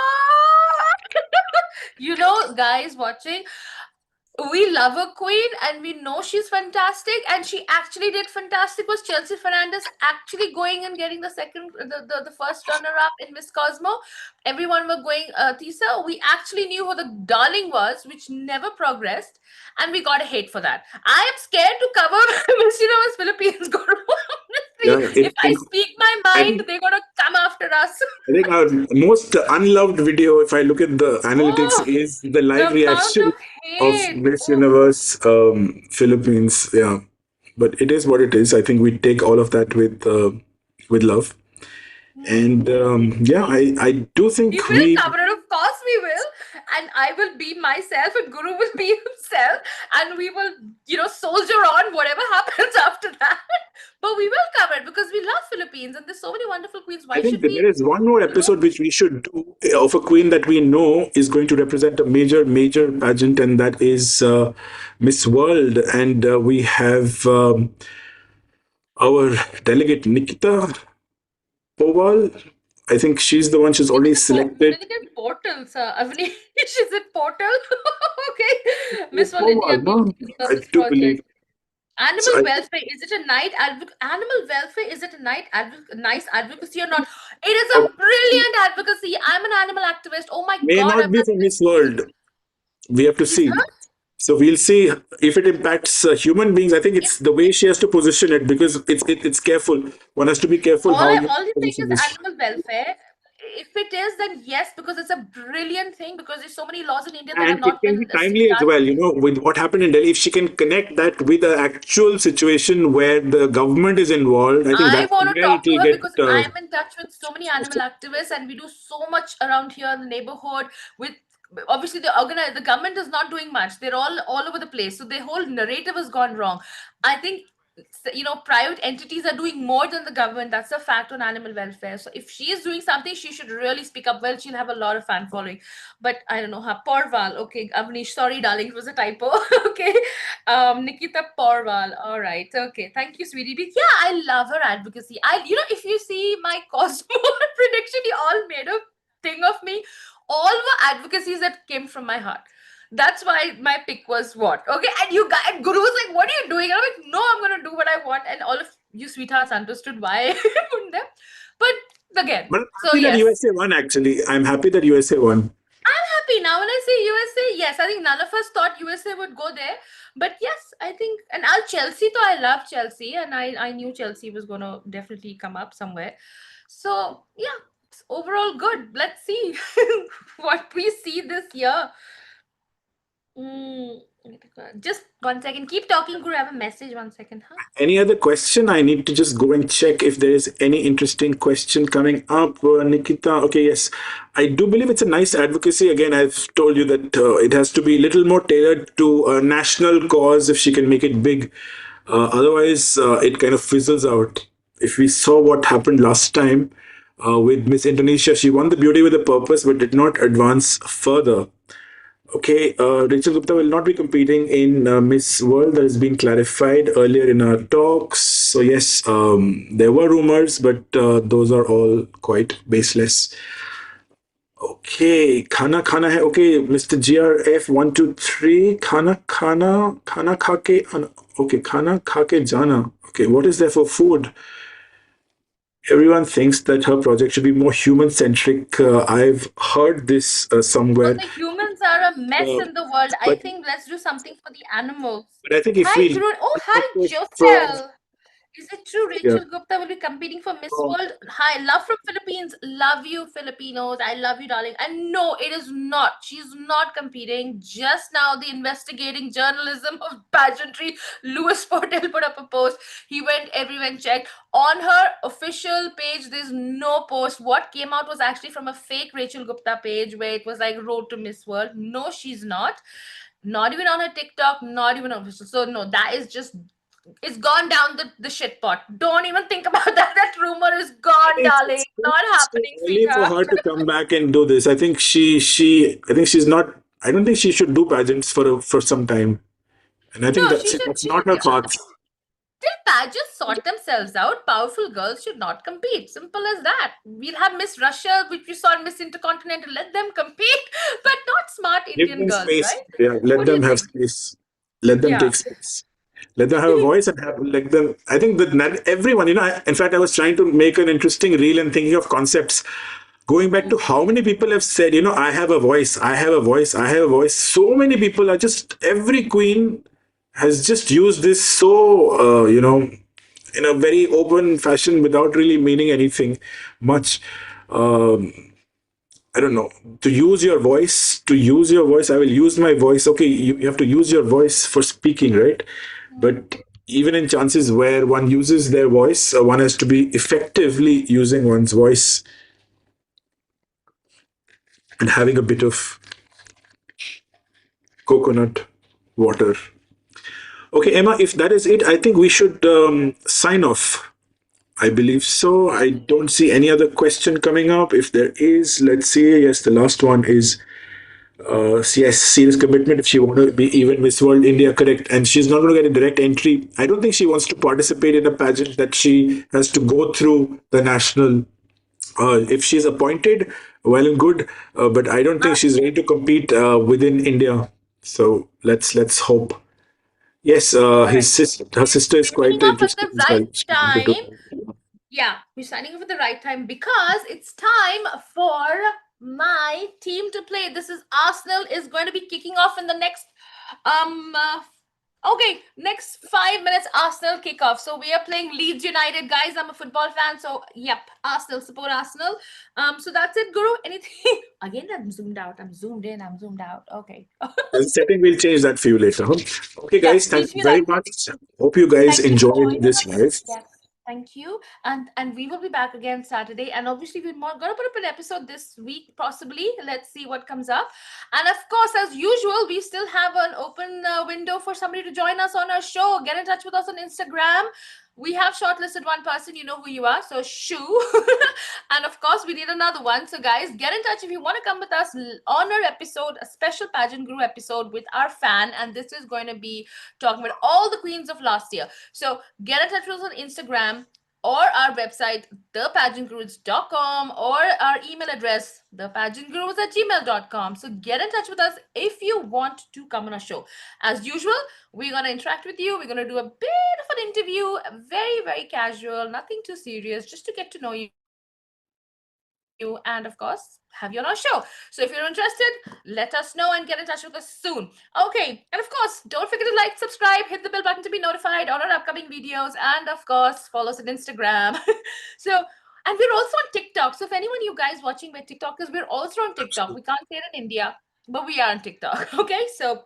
Guys watching, we love a queen and we know she's fantastic, and she actually did fantastic. Was Chelsea Fernandez actually going and getting the first runner up in Miss Cosmo? Everyone were going, Tisa. We actually knew who the darling was, which never progressed, and we got a hate for that. I am scared to cover Miss Universe Philippines. Yeah, Honestly, if I speak my I mind, think they're gonna come after us. I think our most unloved video, if I look at the analytics, Oh, is the the live amount reaction of of hate. Miss Oh. Universe Philippines. Yeah, but it is what it is. I think we take all of that with love, and yeah, I do We think will we. cover it, of course we will. And I will be myself and Guru will be himself. And we will, soldier on whatever happens after that. But we will cover it because we love Philippines and there's so many wonderful queens. I Why think should that we, there is one more episode which we should do of a queen that we know is going to represent a major pageant, and that is Miss World. And we have our delegate Nikita Powal. I think she's the one. She's already selected. Nikita Portal, sir. Avnish, is it Portal? Okay. Miss World India Powal, no, I Service do Project. believe. So Animal welfare, is it a animal welfare, is it a nice advocacy or not? It is a uh, brilliant advocacy. I'm an animal activist. Oh my may god, not I'm be for Miss World. We have to is see. her So we'll see if it impacts human beings. I think it's the way she has to position it, because it's careful. One has to be careful how you all you think position is this. animal welfare. If it is, then yes, because it's a brilliant thing, because there's so many laws in India that have And it not can be been timely as done. well, with what happened in Delhi. If she can connect that with the actual situation where the government is involved, I think I that's want to where it talk to will her get. because I am in touch with so many animal activists, and we do so much around here in the neighborhood. With obviously the government is not doing much. They're all over the place. So the whole narrative has gone wrong. I think private entities are doing more than the government. That's a fact on animal welfare. So if she is doing something, she should really speak up. Well, she'll have a lot of fan following. But I don't know how. Porval. Okay, Avnish. Sorry, darling, it was a typo. Okay. Nikita Porval. All right. Okay. Thank you, sweetie. But yeah, I love her advocacy. If you see my Cosmo prediction, you all made a thing of me. All were advocacies that came from my heart. That's why my pick was what. Okay. And you guys, Guru was like, what are you doing? And I'm like, no, I'm going to do what I want. And all of you sweethearts understood why I put them. But again, But I'm so happy that yes. USA won. Actually, I'm happy that USA won. I'm happy now when I say USA. Yes, I think none of us thought USA would go there, but yes, I think. And I'll Chelsea, though I love Chelsea, and I knew Chelsea was gonna definitely come up somewhere. So yeah, it's overall good. Let's see what we see this year. Mm, Just 1 second. Keep talking, Guru. I have a message. 1 second, huh? Any other question? I need to just go and check if there is any interesting question coming up. Nikita, okay, yes. I do believe it's a nice advocacy. Again, I've told you that it has to be a little more tailored to a national cause if she can make it big. Otherwise, it kind of fizzles out. If we saw what happened last time with Miss Indonesia, she won the beauty with a purpose but did not advance further. Okay, Rachel Gupta will not be competing in Miss World. That has been clarified earlier in our talks. So yes, there were rumors, but those are all quite baseless. Okay, खाना खाना है. Okay, Mr. GRF 123. खाना खा के okay, खाना खा के जाना. Okay, what is there for food? Everyone thinks that her project should be more human centric. I've heard this Well, somewhere. the humans are a mess Uh, in the world. I but think let's do something for the animals. But I think if Hi, we Guru. Oh, hi, from Josel. Is it true yeah, Rachel Gupta will be competing for Miss from World? Hi, love from Philippines. Love you, Filipinos. I love you, darling. And no, it is not. She's not competing. Just now, the investigating journalism of pageantry, Louis Portel put up a post. He went everywhere and checked. On her official page, there's no post. What came out was actually from a fake Rachel Gupta page where it was like Road to Miss World. No, she's not. Not even on her TikTok, not even on official. So no, that is just it's gone down the shit pot. Don't even think about that. That rumor is I gone, think darling. Not it's too happening, early for sweetheart. her to come back and do this. I think she's not. I don't think she should do pageants for some time. And I think No, she should. that's She not should. her path. Till pageants sort themselves out, powerful girls should not compete. Simple as that. We'll have Miss Russia, which we saw in Miss Intercontinental. Let them compete, but not smart Give Indian them girls, space. right? Yeah, let What do you them have think? space. Let them Yeah. take space. Let them have a voice and have let them. I think that everyone. In fact, I was trying to make an interesting reel and thinking of concepts. Going back to how many people have said, I have a voice, I have a voice, I have a voice. So many people are just, every queen has just used this so, in a very open fashion without really meaning anything much. Um, I don't know. To use your voice, I will use my voice. Okay, you have to use your voice for speaking, right? But even in chances where one uses their voice, one has to be effectively using one's voice and having a bit of coconut water. Okay, Emma, if that is it, I think we should sign off. I believe so. I don't see any other question coming up. If there is, let's see. Yes, the last one is yes, serious commitment. If she want to be even Miss World India, correct, and she's not going to get a direct entry. I don't think she wants to participate in a pageant that she has to go through the national. If she's appointed, well and good, but I don't think she's ready to compete within India. So let's hope. Yes, All right. her sister is We're signing quite off at the interesting as right well. She wanted time. to. Yeah, we're signing off at the right time because it's time for my team to play. This is Arsenal is going to be kicking off in the next okay, next 5 minutes Arsenal kickoff. So we are playing Leeds United, guys. I'm a football fan, so yep, Arsenal, support Arsenal. So that's it, Guru. Anything? Again, I'm zoomed out. I'm zoomed in. I'm zoomed out. Okay. The setting will change that for you later. Huh? Okay, Yeah, guys, we'll thank you do very that. much. Hope you guys Thank you for enjoyed joining this us. live. Yes, thank you. And we will be back again Saturday. And obviously, we're more gonna put up an episode this week, possibly. Let's see what comes up. And of course, as usual, we still have an open window for somebody to join us on our show. Get in touch with us on Instagram. We have shortlisted one person. You know who you are. So shoo. And of course, we need another one. So guys, get in touch if you want to come with us on our episode, a special pageant guru episode with our fan. And this is going to be talking about all the queens of last year. So get in touch with us on Instagram or our website, thepageantgurus.com, or our email address, thepageantgurus@gmail.com. So get in touch with us if you want to come on our show. As usual, we're going to interact with you. We're going to do a bit of an interview, very, very casual, nothing too serious, just to get to know you. And of course, have you on our show. So if you're interested, let us know and get in touch with us soon. Okay, and of course, don't forget to like, subscribe, hit the bell button to be notified on our upcoming videos, and of course, follow us on Instagram. So, and we're also on TikTok. So if anyone you guys watching my TikTokers, we're also on TikTok. We can't say it in India, but we are on TikTok. Okay, so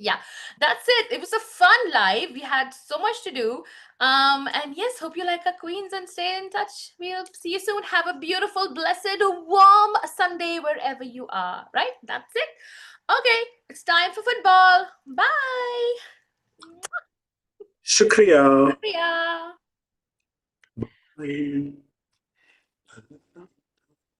Yeah, that's it. It was a fun live. We had so much to do. And yes, hope you like our queens and stay in touch. We'll see you soon. Have a beautiful, blessed, warm Sunday wherever you are. Right? That's it. Okay, it's time for football. Bye. Shukriya. Priya. Bye.